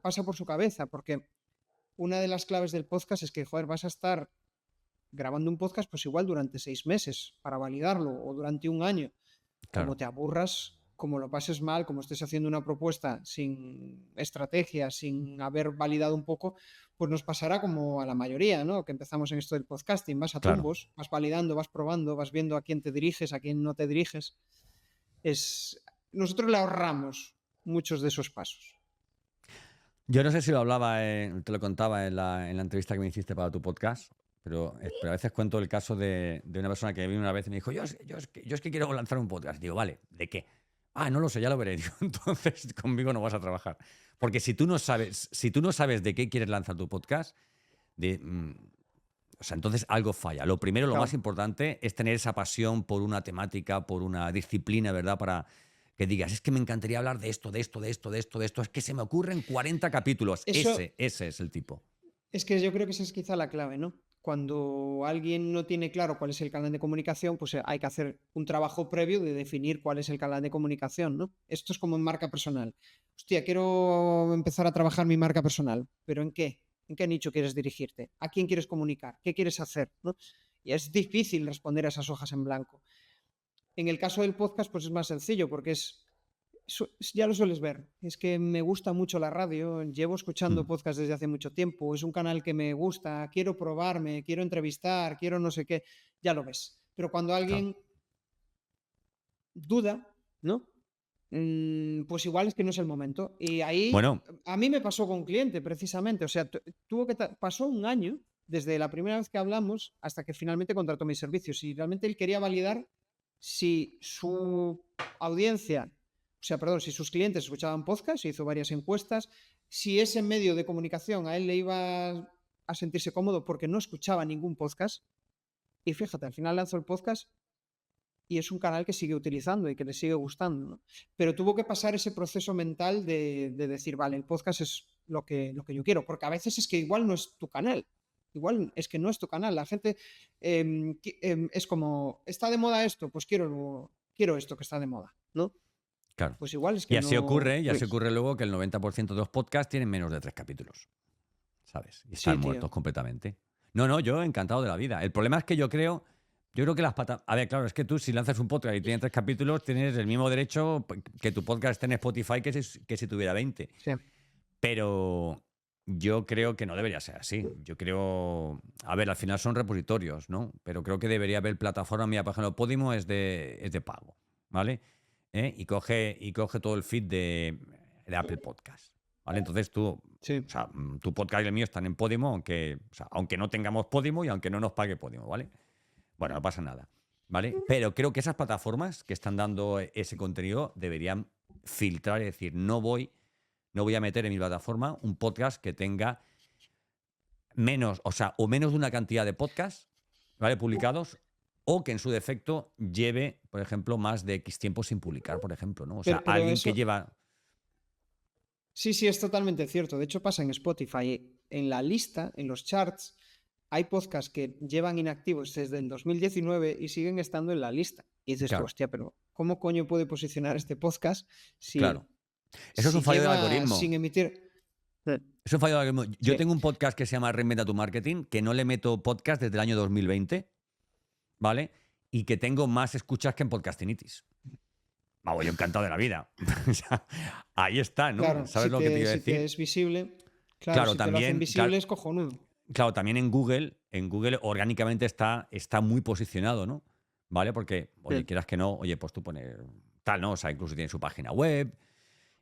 pasa por su cabeza, porque una de las claves del podcast es que, joder, vas a estar grabando un podcast pues igual durante 6 meses para validarlo o durante un año. Claro. Como te aburras, como lo pases mal, como estés haciendo una propuesta sin estrategia, sin haber validado un poco, pues nos pasará como a la mayoría, ¿no? Que empezamos en esto del podcasting, vas a Claro. tumbos, vas validando, vas probando, vas viendo a quién te diriges, a quién no te diriges. Nosotros le ahorramos muchos de esos pasos. Yo no sé si lo hablaba, te lo contaba en la entrevista que me hiciste para tu podcast, pero a veces cuento el caso de una persona que vino una vez y me dijo, yo es que quiero lanzar un podcast. Digo, vale, ¿de qué? No lo sé, ya lo veré. Digo, entonces conmigo no vas a trabajar. Porque si tú no sabes de qué quieres lanzar tu podcast, o sea, entonces algo falla. Lo primero, lo Claro. más importante, es tener esa pasión por una temática, por una disciplina, ¿verdad? Para que digas, es que me encantaría hablar de esto, es que se me ocurren 40 capítulos. Eso- Ese es el tipo. Es que yo creo que esa es quizá la clave, ¿no? Cuando alguien no tiene claro cuál es el canal de comunicación, pues hay que hacer un trabajo previo de definir cuál es el canal de comunicación, ¿no? Esto es como en marca personal. Hostia, quiero empezar a trabajar mi marca personal, pero ¿en qué? ¿En qué nicho quieres dirigirte? ¿A quién quieres comunicar? ¿Qué quieres hacer? ¿No? Y es difícil responder a esas hojas en blanco. En el caso del podcast, pues es más sencillo porque ya lo sueles ver. Es que me gusta mucho la radio, llevo escuchando Mm, podcast desde hace mucho tiempo, es un canal que me gusta, quiero probarme, quiero entrevistar, quiero no sé qué, ya lo ves. Pero cuando claro. alguien duda, ¿no? Pues igual es que no es el momento. Y ahí Bueno, a mí me pasó con un cliente precisamente, o sea, pasó un año desde la primera vez que hablamos hasta que finalmente contrató mis servicios y realmente él quería validar si su audiencia, o sea, perdón, si sus clientes escuchaban podcast, hizo varias encuestas, si ese medio de comunicación a él le iba a sentirse cómodo porque no escuchaba ningún podcast. Y fíjate, al final lanzó el podcast y es un canal que sigue utilizando y que le sigue gustando, ¿no? Pero tuvo que pasar ese proceso mental de decir, vale, el podcast es lo que yo quiero, porque a veces es que igual no es tu canal. Igual es que no es tu canal. La gente es como, está de moda esto, pues quiero esto que está de moda, ¿no? claro. Pues igual es Y que así no. ocurre, y así ocurre luego que el 90% de los podcasts tienen menos de 3 capítulos, ¿sabes? Y Sí, están muertos tío. completamente. No, no, yo encantado de la vida. El problema es que yo creo que las patas... A ver, claro, es que tú si lanzas un podcast y tiene 3 capítulos, tienes el mismo derecho que tu podcast esté en Spotify que si tuviera 20. Sí. Pero yo creo que no debería ser así. Yo creo... A ver, al final son repositorios, ¿no? Pero creo que debería haber plataforma. Mira, por ejemplo, Podimo es de pago, ¿vale? Y coge todo el feed de Apple Podcast, ¿vale? Entonces tú, o Sí. sea, tu podcast y el mío están en Podimo, aunque no tengamos Podimo y aunque no nos pague Podimo, ¿vale? Bueno, no pasa nada, ¿vale? Pero creo que esas plataformas que están dando ese contenido deberían filtrar y decir, no voy a meter en mi plataforma un podcast que tenga menos, o menos de una cantidad de podcasts, ¿vale? Publicados, o que en su defecto lleve, por ejemplo, más de X tiempo sin publicar, por ejemplo, ¿no? O sea, Pero alguien que eso, lleva... sí, sí, es totalmente cierto. De hecho, pasa en Spotify. En la lista, en los charts, hay podcasts que llevan inactivos desde el 2019 y siguen estando en la lista. Y dices tú, Claro, hostia, pero ¿cómo coño puede posicionar este podcast claro. si, Eso es un si fallo del lleva algoritmo. sin emitir? Es un fallo del algoritmo. Yo Sí, tengo un podcast que se llama Reinventa tu Marketing, que no le meto podcast desde el año 2020, ¿vale? Y que tengo más escuchas que en Podcastinitis. Vamos, yo encantado de la vida. O sea, ahí está, ¿no? claro, ¿Sabes lo que te iba a si te decir? es visible, claro, Claro, si te lo hacen también, visible es cojonudo. claro, también en Google orgánicamente está muy posicionado, ¿no? ¿Vale? Porque, oye, Sí, quieras que no, oye, pues tú pones tal, ¿no? O sea, incluso tiene su página web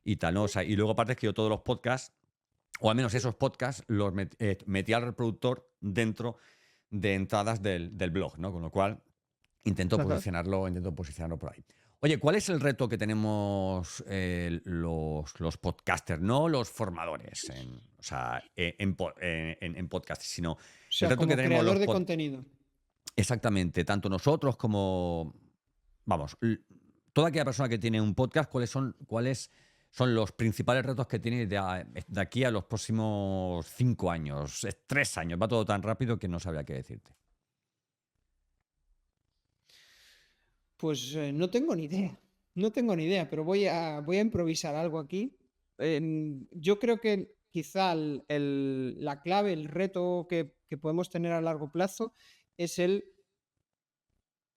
y tal, ¿no? O sea, y luego aparte es que yo todos los podcasts, o al menos esos podcasts, los metí al reproductor dentro de entradas del blog, ¿no? Con lo cual ajá. intento posicionarlo por ahí. Oye, ¿cuál es el reto que tenemos los podcasters, no los formadores, o sea, en podcast, sino O el sea, reto que como tenemos creador de contenido. exactamente, tanto nosotros como, vamos, toda aquella persona que tiene un podcast, ¿cuáles son los principales retos que tiene de aquí a los próximos 5 años, 3 años? Va todo tan rápido que no sabría qué decirte. Pues no tengo ni idea, no tengo ni idea, pero voy a improvisar algo aquí. Yo creo que quizá la clave, el reto que podemos tener a largo plazo es el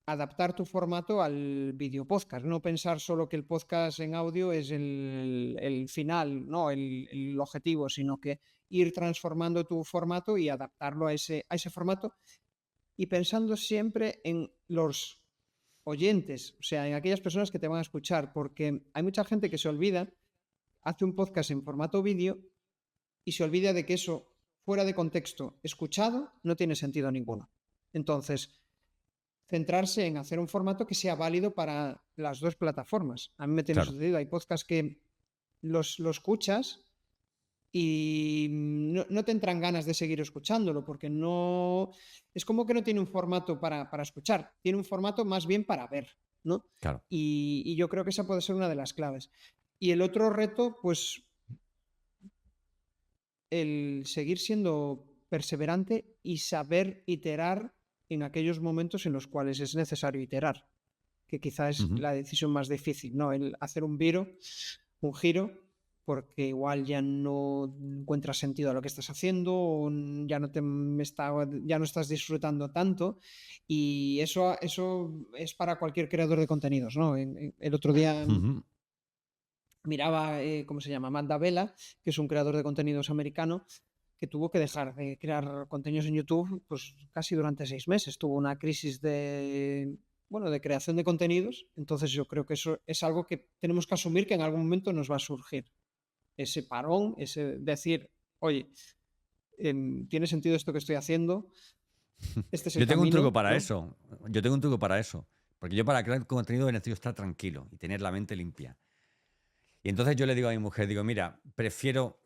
adaptar tu formato al video podcast, no pensar solo que el podcast en audio es el final, no el objetivo, sino que ir transformando tu formato y adaptarlo a ese formato y pensando siempre en los oyentes, o sea, en aquellas personas que te van a escuchar, porque hay mucha gente que se olvida, hace un podcast en formato vídeo y se olvida de que eso, fuera de contexto, escuchado, no tiene sentido ninguno. Entonces, centrarse en hacer un formato que sea válido para las dos plataformas. A mí me tiene Claro, sucedido, hay podcasts que lo escuchas y no te entran ganas de seguir escuchándolo porque no es como que no tiene un formato para escuchar, tiene un formato más bien para ver, ¿no? claro. Y yo creo que esa puede ser una de las claves. Y el otro reto, pues el seguir siendo perseverante y saber iterar en aquellos momentos en los cuales es necesario iterar, que quizá es Ujú. la decisión más difícil, ¿no? El hacer un giro, porque igual ya no encuentras sentido a lo que estás haciendo, o ya no estás disfrutando tanto, y eso es para cualquier creador de contenidos, ¿no? El otro día Ujú. miraba, ¿cómo se llama? Matt D'Avella, que es un creador de contenidos americano, que tuvo que dejar de crear contenidos en YouTube pues casi durante 6 meses. Tuvo una crisis de creación de contenidos. Entonces yo creo que eso es algo que tenemos que asumir que en algún momento nos va a surgir. Ese parón, ese decir, oye, ¿tiene sentido esto que estoy haciendo? Este es el Yo tengo un truco camino, para ¿no? eso. Yo tengo un truco para eso. Porque yo para crear contenido necesito estar tranquilo y tener la mente limpia. Y entonces yo le digo a mi mujer, digo, mira, prefiero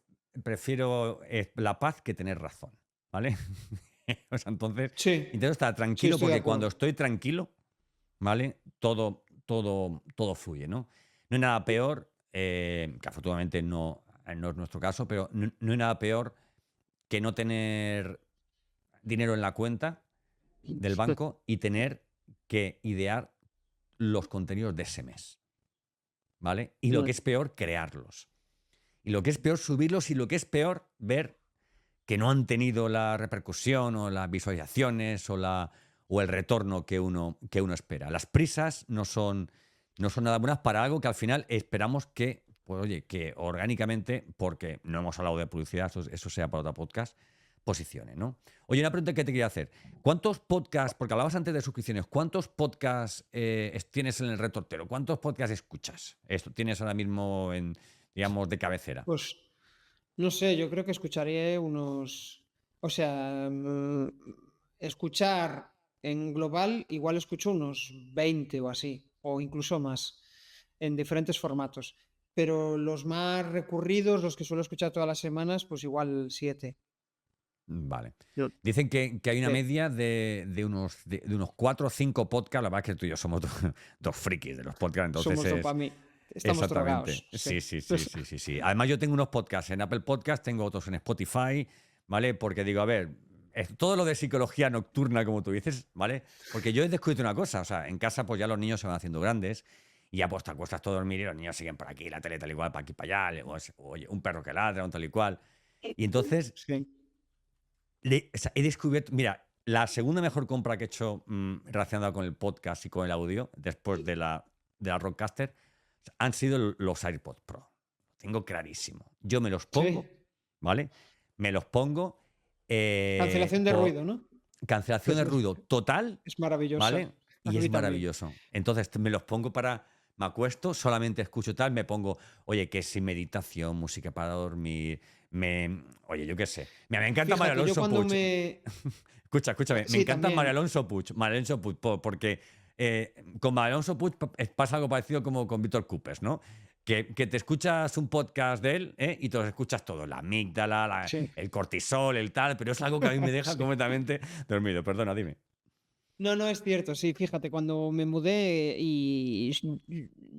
la paz que tener razón, ¿vale? O sea, entonces Sí, intento estar sí, tranquilo estoy de porque cuando acuerdo. estoy tranquilo, ¿vale? Todo fluye, ¿no? No hay nada peor, que afortunadamente no es nuestro caso, pero no hay nada peor que no tener dinero en la cuenta del banco y tener que idear los contenidos de ese mes, ¿vale? Y lo que Bueno, es peor, crearlos. Y lo que es peor, subirlos. Y lo que es peor, ver que no han tenido la repercusión o las visualizaciones o el retorno que uno espera. Las prisas no son nada buenas para algo que al final esperamos que, pues oye, que orgánicamente, porque no hemos hablado de publicidad, eso sea para otro podcast, posicione, ¿no? Oye, una pregunta que te quería hacer. ¿Cuántos podcasts, porque hablabas antes de suscripciones, cuántos podcasts tienes en el retortero? ¿Cuántos podcasts escuchas? Esto tienes ahora mismo digamos, de cabecera. pues no sé, yo creo que escucharé o sea, escuchar en global, igual escucho unos 20 o así, o incluso más, en diferentes formatos. Pero los más recurridos, los que suelo escuchar todas las semanas, pues igual 7. Vale. Yo- Dicen que hay una Sí, media de unos 4 o 5 podcasts. La verdad es que tú y yo somos dos frikis de los podcasts, entonces somos es. dopamina. Estamos Exactamente. drogados, sí. Sí, sí, sí, sí, sí, sí. Además, yo tengo unos podcasts en Apple Podcast, tengo otros en Spotify, ¿vale? Porque digo, a ver, todo lo de psicología nocturna, como tú dices, ¿vale? Porque yo he descubierto una cosa, o sea, en casa pues ya los niños se van haciendo grandes y ya pues te acuestas todo a dormir y los niños siguen por aquí, la tele tal y cual, para aquí, para allá, oye, un perro que ladra, un tal y cual. Y entonces Sí. o sea, he descubierto, mira, la segunda mejor compra que he hecho relacionada con el podcast y con el audio, después de la Rodecaster, han sido los AirPods Pro. Lo tengo clarísimo. Yo me los Sí. pongo, ¿vale? Me los pongo Cancelación de por ruido, ¿no? cancelación de ruido total, Es maravillosa. ¿vale? A Y mí es también. maravilloso. Entonces me los pongo me acuesto, solamente escucho tal, me pongo, oye, que si meditación, música para dormir, oye, yo qué sé. Mira, me encanta María Fíjate, yo Alonso cuando Puig. Escúchame, me Sí, encanta María también. Alonso Puig, porque con María Alonso Puig pasa algo parecido como con Víctor Coopers, ¿no? Que te escuchas un podcast de él, y te los escuchas todos, la amígdala, Sí. el cortisol, el tal, pero es algo que a mí me deja Sí. completamente dormido. Perdona, dime. No, no, es cierto, sí, fíjate, cuando me mudé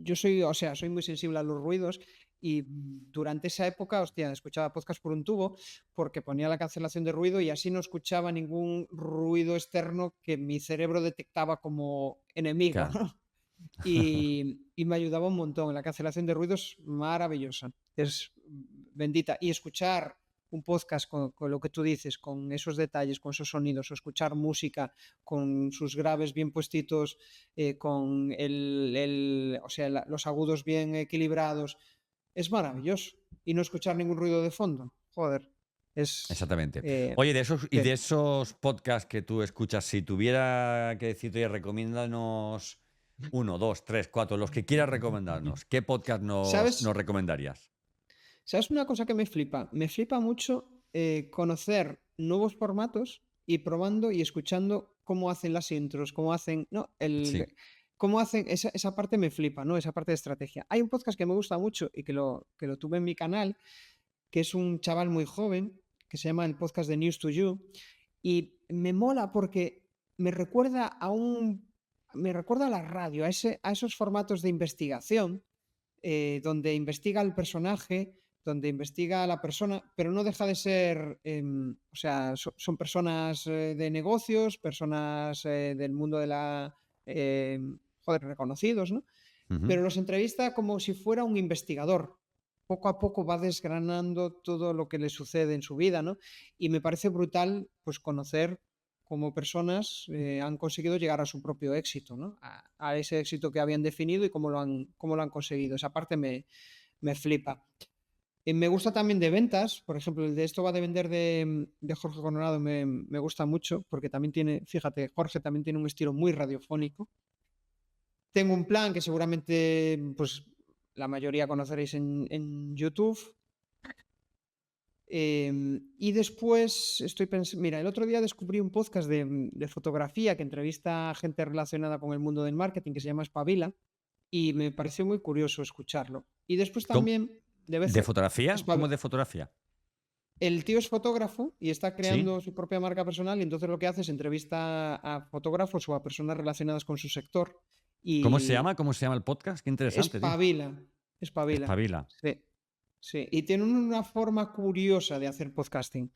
yo soy, o sea, soy muy sensible a los ruidos y durante esa época, hostia, escuchaba podcast por un tubo porque ponía la cancelación de ruido y así no escuchaba ningún ruido externo que mi cerebro detectaba como enemigo, Claro. ¿no? Y me ayudaba un montón. La cancelación de ruidos, maravillosa, es bendita. Y escuchar un podcast con lo que tú dices, con esos detalles, con esos sonidos, o escuchar música con sus graves bien puestitos, con o sea, los agudos bien equilibrados, es maravilloso. Y no escuchar ningún ruido de fondo, joder, es... Exactamente. eh, Oye, de sí. esos podcasts que tú escuchas, si tuviera que decirte, oye, recomiéndanos uno, dos, tres, cuatro, los que quieras recomendarnos, ¿qué podcast nos ¿Sabes? recomendarías? ¿Sabes una cosa que me flipa? Me flipa mucho conocer nuevos formatos y probando y escuchando cómo hacen las intros, cómo hacen, no, Sí. cómo hacen, esa parte me flipa, ¿no? Esa parte de estrategia. Hay un podcast que me gusta mucho y que lo tuve en mi canal, que es un chaval muy joven, que se llama el podcast de News to You, y me mola porque me recuerda me recuerda a la radio, a esos formatos de investigación, donde investiga el personaje, donde investiga a la persona, pero no deja de ser, o sea, son personas de negocios, personas del mundo de la, reconocidos, ¿no? Ujú. Pero los entrevista como si fuera un investigador. Poco a poco va desgranando todo lo que le sucede en su vida, ¿no? Y me parece brutal, pues, conocer cómo personas han conseguido llegar a su propio éxito, ¿no? A ese éxito que habían definido y cómo lo han conseguido. Esa parte me flipa. Me gusta también de ventas, por ejemplo, el de Esto va de vender de Jorge Coronado me gusta mucho porque también tiene, fíjate, Jorge también tiene un estilo muy radiofónico. Tengo un plan que seguramente pues la mayoría conoceréis en YouTube. Y después estoy pensando, mira, el otro día descubrí un podcast de fotografía que entrevista a gente relacionada con el mundo del marketing que se llama Espabila y me pareció muy curioso escucharlo. Y después ¿Cómo? también de vez ¿De fotografía? ¿Cómo Espabi- de fotografía? el tío es fotógrafo y está ¿Sí? creando su propia marca personal y entonces lo que hace es entrevista a fotógrafos o a personas relacionadas con su sector ¿Cómo se y llama? ¿Cómo se llama el podcast? Qué interesante, tío. espabila, espabila. Espabila. Sí, sí. Y tienen una forma curiosa de hacer podcasting,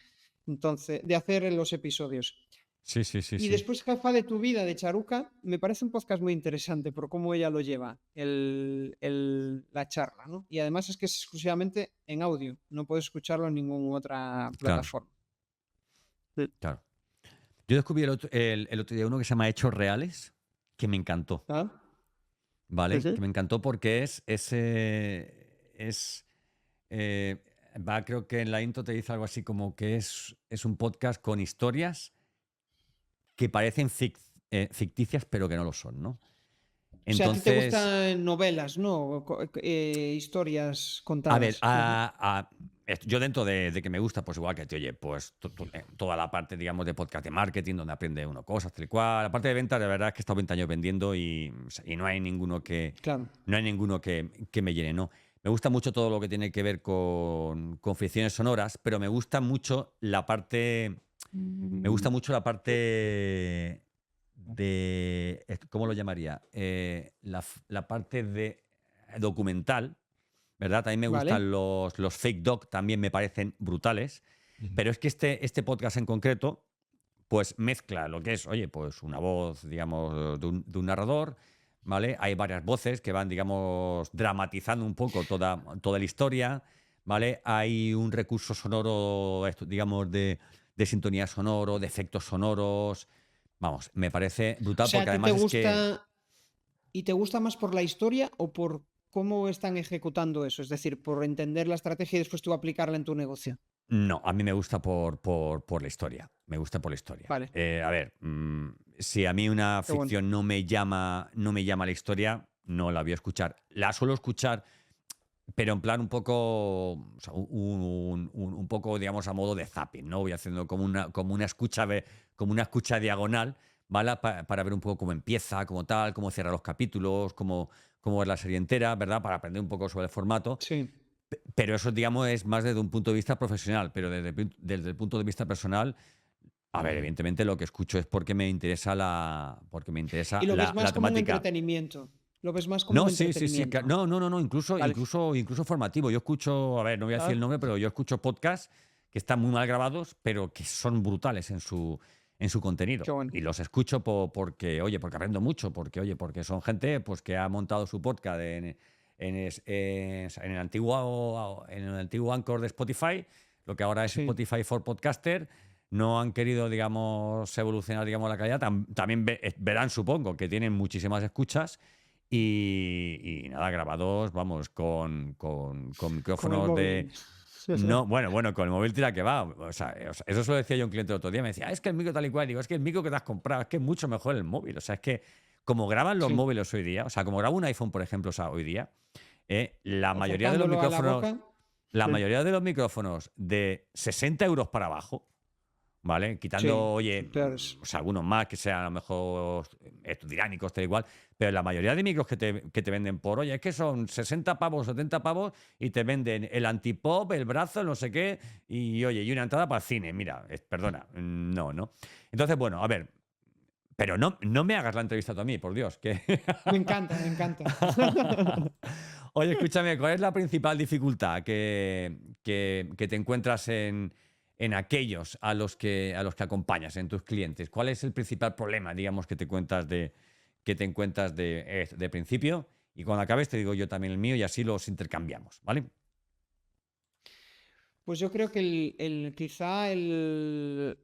entonces, de hacer los episodios. Sí, sí, sí, Y sí. después Jefa de tu vida de Charuca, me parece un podcast muy interesante por cómo ella lo lleva, la charla, ¿no? Y además es que es exclusivamente en audio, no puedes escucharlo en ninguna otra Claro, plataforma. Sí. claro. Yo descubrí el otro día uno que se llama Hechos Reales, que me encantó, ¿Ah? Sí, ¿vale? sí. Que me encantó porque creo que en la intro te dice algo así como que es un podcast con historias que parecen ficticias, pero que no lo son, ¿no? O sea, a ti te Entonces, gustan novelas, ¿no? Historias a ver, contadas. Ujú. yo dentro de que me gusta, pues igual que te oye, pues toda la parte, digamos, de podcast de marketing, donde aprende uno cosas, tal y cual. La parte de ventas, de verdad es que he estado 20 años vendiendo y no hay ninguno Claro. que me llene, ¿no? Me gusta mucho todo lo que tiene que ver con ficciones sonoras, pero me gusta mucho la parte ¿cómo lo llamaría? La parte de documental, ¿verdad? También me Vale. gustan los fake doc, también me parecen brutales. Pero es que este podcast en concreto, pues mezcla lo que es, oye, pues una voz, digamos, de un narrador, ¿vale? Hay varias voces que van, digamos, dramatizando un poco toda la historia, ¿vale? Hay un recurso sonoro, digamos, de sintonía sonoro, de efectos sonoros. Vamos, me parece O brutal sea, ¿a porque ti te además es que gusta y te gusta más por la historia o por cómo están ejecutando eso? Es decir, por entender la estrategia y después tú aplicarla en tu negocio. no, a mí me gusta por la historia. Me gusta por la historia. Vale, A ver, si a mí una qué bueno. ficción no me llama la historia, no la voy a escuchar. La suelo escuchar, pero en plan un poco, o sea, un poco, digamos, a modo de zapping, ¿no? Voy haciendo como una escucha diagonal, ¿vale? Para ver un poco cómo empieza, cómo tal, cómo cierra los capítulos, cómo es la serie entera, ¿verdad? Para aprender un poco sobre el formato. Sí. Pero eso, digamos, es más desde un punto de vista profesional, pero desde el punto de vista personal, a ver, evidentemente lo que escucho es porque me interesa porque me interesa Y lo ves la más como un temática. entretenimiento. Lo ves más como No, un sí, sí, sí. entretenimiento. No, no, no, no, incluso, Vale. incluso formativo. Yo escucho, a ver, no voy a decir Ah, el nombre, pero yo escucho podcasts que están muy mal grabados, pero que son brutales en su contenido. qué bueno. Y los escucho porque aprendo mucho, porque son gente pues, que ha montado su podcast en el antiguo Anchor de Spotify, lo que ahora es Sí. Spotify for Podcaster. No han querido, digamos, evolucionar, digamos, la calidad. También verán, supongo, que tienen muchísimas escuchas y nada, grabados, vamos, con Con el micrófonos de... móvil. Sí, sí. No, bueno, con el móvil tira que va. O sea, eso se lo decía yo a un cliente el otro día. Me decía, es que el micro tal y cual. Digo, es que el micro que te has comprado, es que es mucho mejor el móvil. O sea, es que como graban los Sí. móviles hoy día, o sea, como graba un iPhone, por ejemplo, o sea, hoy día, la mayoría de los Acercándolo a la micrófonos, boca. la Sí. mayoría de los micrófonos de 60 euros para abajo, ¿vale? Quitando, Sí. oye, Peores. o sea, algunos más que sean a lo mejor dinámicos, tal igual, pero la mayoría de micros que te venden oye, es que son 60 pavos, 70 pavos y te venden el antipop, el brazo, no sé qué, y oye, y una entrada para el cine. Mira, perdona, no. Entonces, bueno, a ver, pero no me hagas la entrevista tú a mí, por Dios, que... Me encanta, me encanta. Oye, escúchame, ¿cuál es la principal dificultad que te encuentras en aquellos a los que acompañas, en tus clientes? ¿Cuál es el principal problema, digamos, que te encuentras de principio? Y cuando acabes te digo yo también el mío y así los intercambiamos, ¿vale? Pues yo creo que quizá el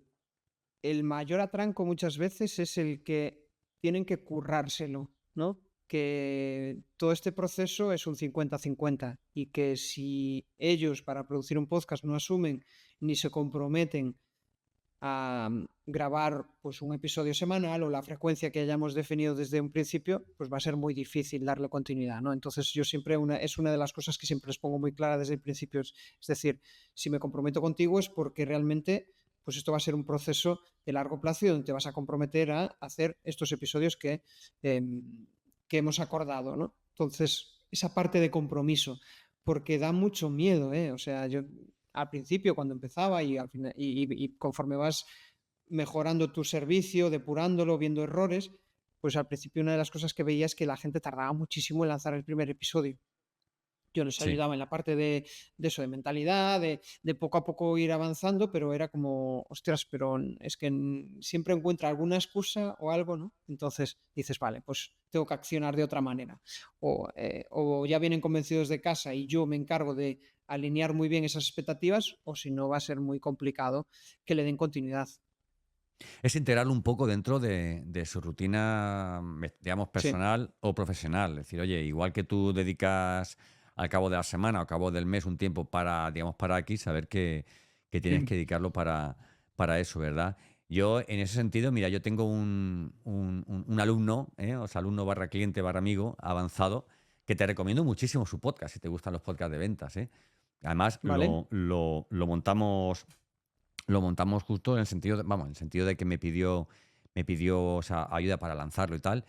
mayor atranco muchas veces es el que tienen que currárselo, ¿no? Que todo este proceso es un 50-50 y que si ellos para producir un podcast no asumen ni se comprometen a grabar pues un episodio semanal o la frecuencia que hayamos definido desde un principio, pues va a ser muy difícil darle continuidad, ¿no? Entonces yo siempre, es una de las cosas que siempre les pongo muy clara desde el principio, es decir, si me comprometo contigo es porque realmente pues esto va a ser un proceso de largo plazo y donde te vas a comprometer a hacer estos episodios que hemos acordado, ¿no? Entonces, esa parte de compromiso, porque da mucho miedo, ¿eh? O sea, yo al principio cuando empezaba y al final y conforme vas mejorando tu servicio, depurándolo, viendo errores, pues al principio una de las cosas que veía es que la gente tardaba muchísimo en lanzar el primer episodio. Yo les Sí. ayudaba en la parte de eso, de mentalidad, de poco a poco ir avanzando, pero era como, ostras, pero es que siempre encuentra alguna excusa o algo, ¿no? Entonces dices, vale, pues tengo que accionar de otra manera. O ya vienen convencidos de casa y yo me encargo de alinear muy bien esas expectativas, o si no va a ser muy complicado que le den continuidad. Es integrarlo un poco dentro de su rutina, digamos, Sí. personal o profesional. Es decir, oye, igual que tú dedicas al cabo de la semana o al cabo del mes un tiempo para, digamos, para aquí, saber que tienes que dedicarlo para eso, ¿verdad? Yo, en ese sentido, mira, yo tengo un alumno, o sea, alumno barra cliente barra amigo avanzado, que te recomiendo muchísimo su podcast, si te gustan los podcasts de ventas, ¿eh? Además, ¿Vale? lo montamos justo en el sentido vamos, en el sentido de que me pidió, o sea, ayuda para lanzarlo y tal.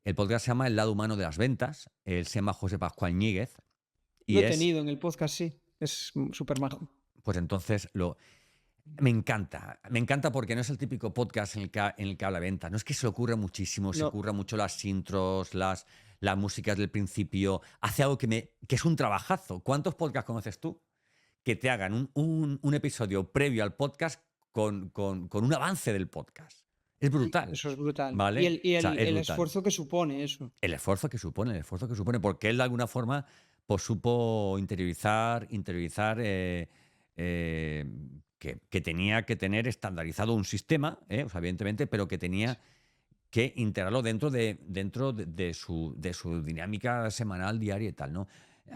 El podcast se llama El lado humano de las ventas. Él se llama José Pascual Ñíguez Lo y he es, tenido en el podcast, sí. Es súper majo. pues entonces me encanta porque no es el típico podcast en el que habla de ventas. No es que se le ocurra muchísimo, se No, curra mucho las intros, las músicas del principio. Hace algo que es un trabajazo. ¿Cuántos podcasts conoces tú que te hagan un episodio previo al podcast con un avance del podcast? Es brutal, eso es brutal. Y ¿vale? el, y O sea, el, es el brutal. esfuerzo que supone eso. El esfuerzo que supone, porque él de alguna forma pues supo interiorizar eh, que tenía que tener estandarizado un sistema, o sea, evidentemente, pero que tenía que integrarlo dentro de su dinámica semanal, diaria y tal, ¿no?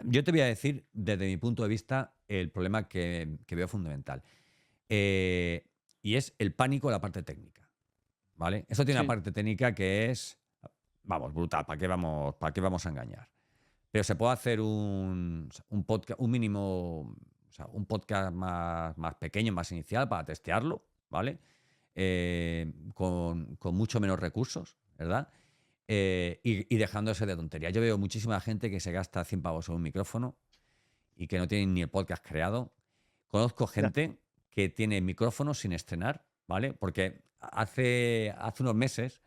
Yo te voy a decir, desde mi punto de vista, el problema que veo fundamental. Eh, y es el pánico a la parte técnica, ¿vale? Esto tiene una Sí. parte técnica que es, vamos, brutal, ¿para qué vamos a engañar? Pero se puede hacer un podcast, un mínimo, o sea, un podcast más pequeño, más inicial para testearlo, ¿vale? Con mucho menos recursos, ¿verdad? Y dejándose de tontería. Yo veo muchísima gente que se gasta 100 pavos en un micrófono y que no tienen ni el podcast creado. Conozco Ya. gente que tiene micrófonos sin estrenar, ¿vale? Porque hace unos meses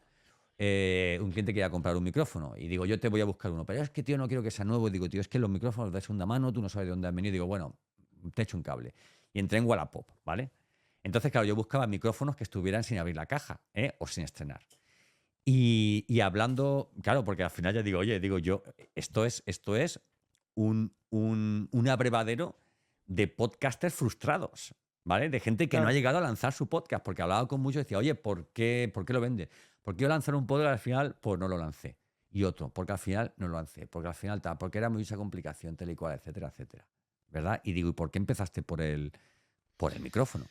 un cliente quería comprar un micrófono y digo, yo te voy a buscar uno, pero es que, tío, no quiero que sea nuevo. Y digo, tío, es que los micrófonos de segunda mano, tú no sabes de dónde han venido. Digo, bueno, te echo un cable. Y entré en Wallapop, ¿vale? Entonces, claro, yo buscaba micrófonos que estuvieran sin abrir la caja, o sin estrenar. Y hablando, claro, porque al final ya digo, oye, digo yo, esto es un abrevadero de podcasters frustrados, ¿vale? De gente que no ha Claro. llegado a lanzar su podcast, porque hablaba con muchos y decía, oye, ¿por qué lo vende? Porque yo lanzar un podcast al final, pues no lo lancé. Y otro, porque al final no lo lancé, porque al final tal, porque era mucha complicación, tal y cual, etcétera, etcétera. ¿Verdad? Y digo, ¿y por qué empezaste por el micrófono?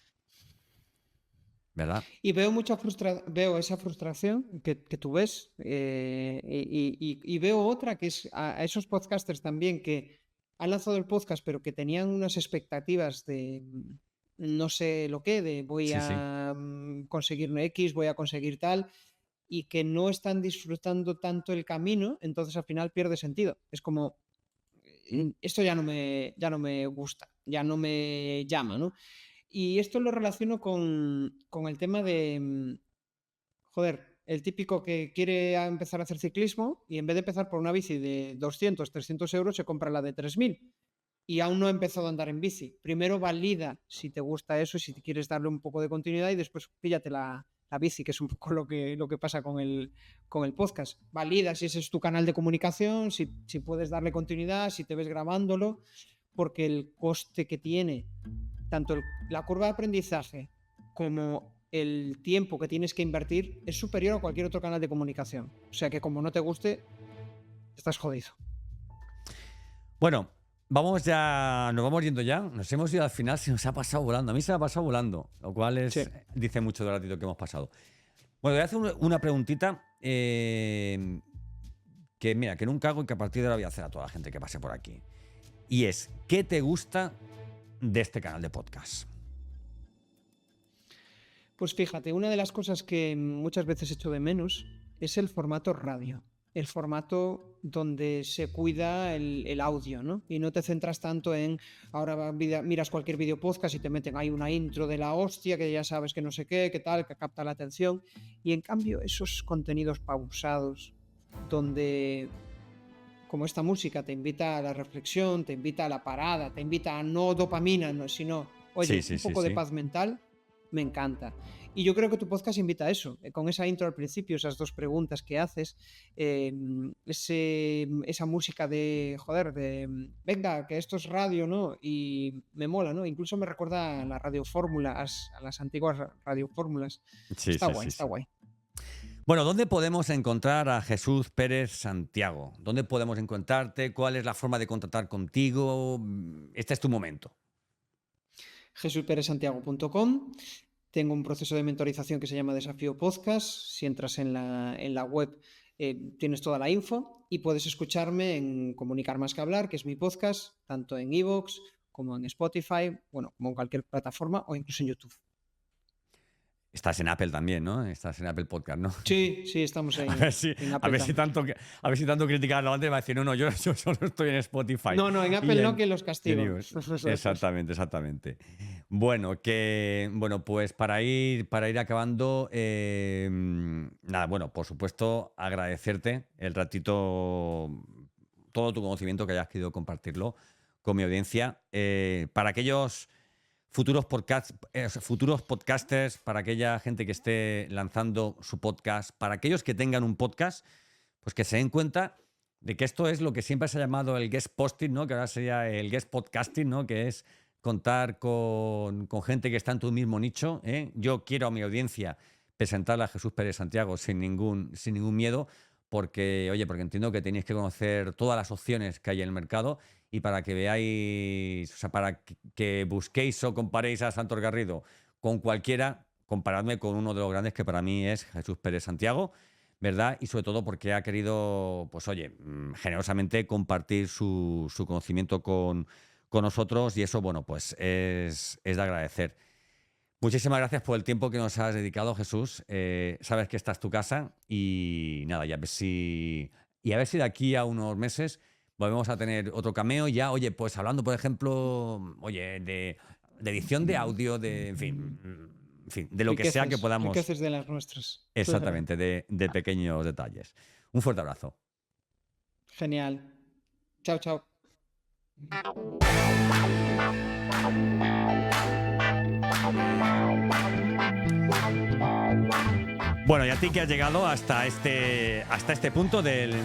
¿Verdad? Y veo esa frustración que tú ves, y veo otra que es a esos podcasters también que han lanzado el podcast, pero que tenían unas expectativas de no sé lo que, de voy Sí, sí. a conseguir un X, voy a conseguir tal, y que no están disfrutando tanto el camino, entonces al final pierde sentido. Es como, esto ya no me gusta, ya no me llama, ¿no? Y esto lo relaciono con el tema de, joder, el típico que quiere empezar a hacer ciclismo y en vez de empezar por una bici de 200, 300 euros, se compra la de 3.000 y aún no ha empezado a andar en bici. Primero valida si te gusta eso, si quieres darle un poco de continuidad y después píllate la bici, que es un poco lo que pasa con el podcast. Valida si ese es tu canal de comunicación, si puedes darle continuidad, si te ves grabándolo, porque el coste que tiene, tanto la curva de aprendizaje como el tiempo que tienes que invertir, es superior a cualquier otro canal de comunicación. O sea que como no te guste, estás jodido. Bueno, nos vamos yendo ya. Nos hemos ido al final, se nos ha pasado volando. A mí se me ha pasado volando, lo cual dice mucho del ratito que hemos pasado. Bueno, voy a hacer una preguntita que nunca hago y que a partir de ahora voy a hacer a toda la gente que pase por aquí. Y es, ¿qué te gusta de este canal de podcast? Pues fíjate, una de las cosas que muchas veces echo de menos es el formato radio. El formato donde se cuida el audio, ¿no? Y no te centras tanto en ahora miras cualquier video podcast y te meten ahí una intro de la hostia que ya sabes que no sé qué tal, que capta la atención. Y en cambio esos contenidos pausados donde, como esta música, te invita a la reflexión, te invita a la parada, te invita a no dopamina, sino oye, un poco de paz mental, me encanta. Y yo creo que tu podcast invita a eso, con esa intro al principio, esas dos preguntas que haces, esa música de venga, que esto es radio, ¿no? Y me mola, ¿no? Incluso me recuerda a la radiofórmula, a las antiguas radiofórmulas. Está guay. Bueno, ¿dónde podemos encontrar a Jesús Pérez Santiago? ¿Dónde podemos encontrarte? ¿Cuál es la forma de contactar contigo? Este es tu momento. jesusperezsantiago.com. Tengo un proceso de mentorización que se llama Desafío Podcast. Si entras en la web tienes toda la info y puedes escucharme en Comunicar Más que Hablar, que es mi podcast, tanto en iVoox como en Spotify, bueno, como en cualquier plataforma o incluso en YouTube. Estás en Apple también, ¿no? Estás en Apple Podcast, ¿no? Sí, estamos ahí. A ver si tanto criticar lo antes va a decir, no, yo solo estoy en Spotify. No, en Apple no, que los castigo. Exactamente. Bueno, pues para ir acabando, por supuesto, agradecerte el ratito, todo tu conocimiento que hayas querido compartirlo con mi audiencia. Para aquellos futuros podcasters, para aquella gente que esté lanzando su podcast, para aquellos que tengan un podcast, pues que se den cuenta de que esto es lo que siempre se ha llamado el guest posting, ¿no? Que ahora sería el guest podcasting, ¿no? Que es contar con gente que está en tu mismo nicho, ¿eh? Yo quiero a mi audiencia presentarla a Jesús Pérez Santiago sin ningún miedo, porque entiendo que tenéis que conocer todas las opciones que hay en el mercado. Y para que veáis, para que busquéis o comparéis a Santos Garrido con cualquiera, comparadme con uno de los grandes que para mí es Jesús Pérez Santiago, ¿verdad? Y sobre todo porque ha querido, generosamente compartir su conocimiento con nosotros y eso, es de agradecer. Muchísimas gracias por el tiempo que nos has dedicado, Jesús. Sabes que esta es tu casa y nada, a ver si de aquí a unos meses volvemos a tener otro cameo ya, pues hablando, por ejemplo, de edición de audio, en fin, de lo que sea que podamos. Riquezas de las nuestras. Exactamente, de pequeños detalles. Un fuerte abrazo. Genial. Chao. Bueno, y a ti que has llegado hasta este punto de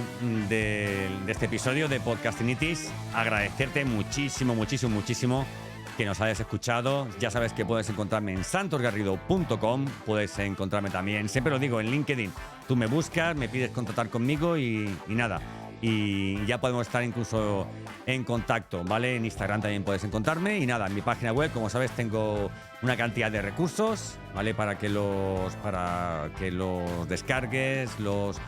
este episodio de Podcastinitis, agradecerte muchísimo que nos hayas escuchado. Ya sabes que puedes encontrarme en santosgarrido.com, puedes encontrarme también, siempre lo digo, en LinkedIn. Tú me buscas, me pides contactar conmigo y nada. Y ya podemos estar incluso en contacto, ¿vale? En Instagram también puedes encontrarme. Y nada, en mi página web, como sabes, tengo una cantidad de recursos, ¿vale? Para que los descargues, los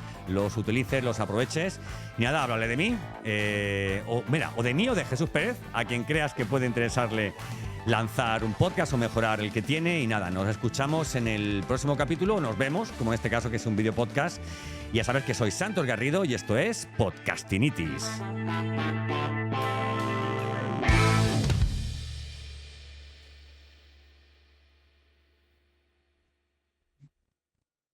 utilices, los aproveches. Y nada, háblale de mí, o de mí o de Jesús Pérez, a quien creas que puede interesarle lanzar un podcast o mejorar el que tiene. Y nada, nos escuchamos en el próximo capítulo, nos vemos, como en este caso que es un video podcast. Ya sabes que soy Santos Garrido y esto es Podcastinitis.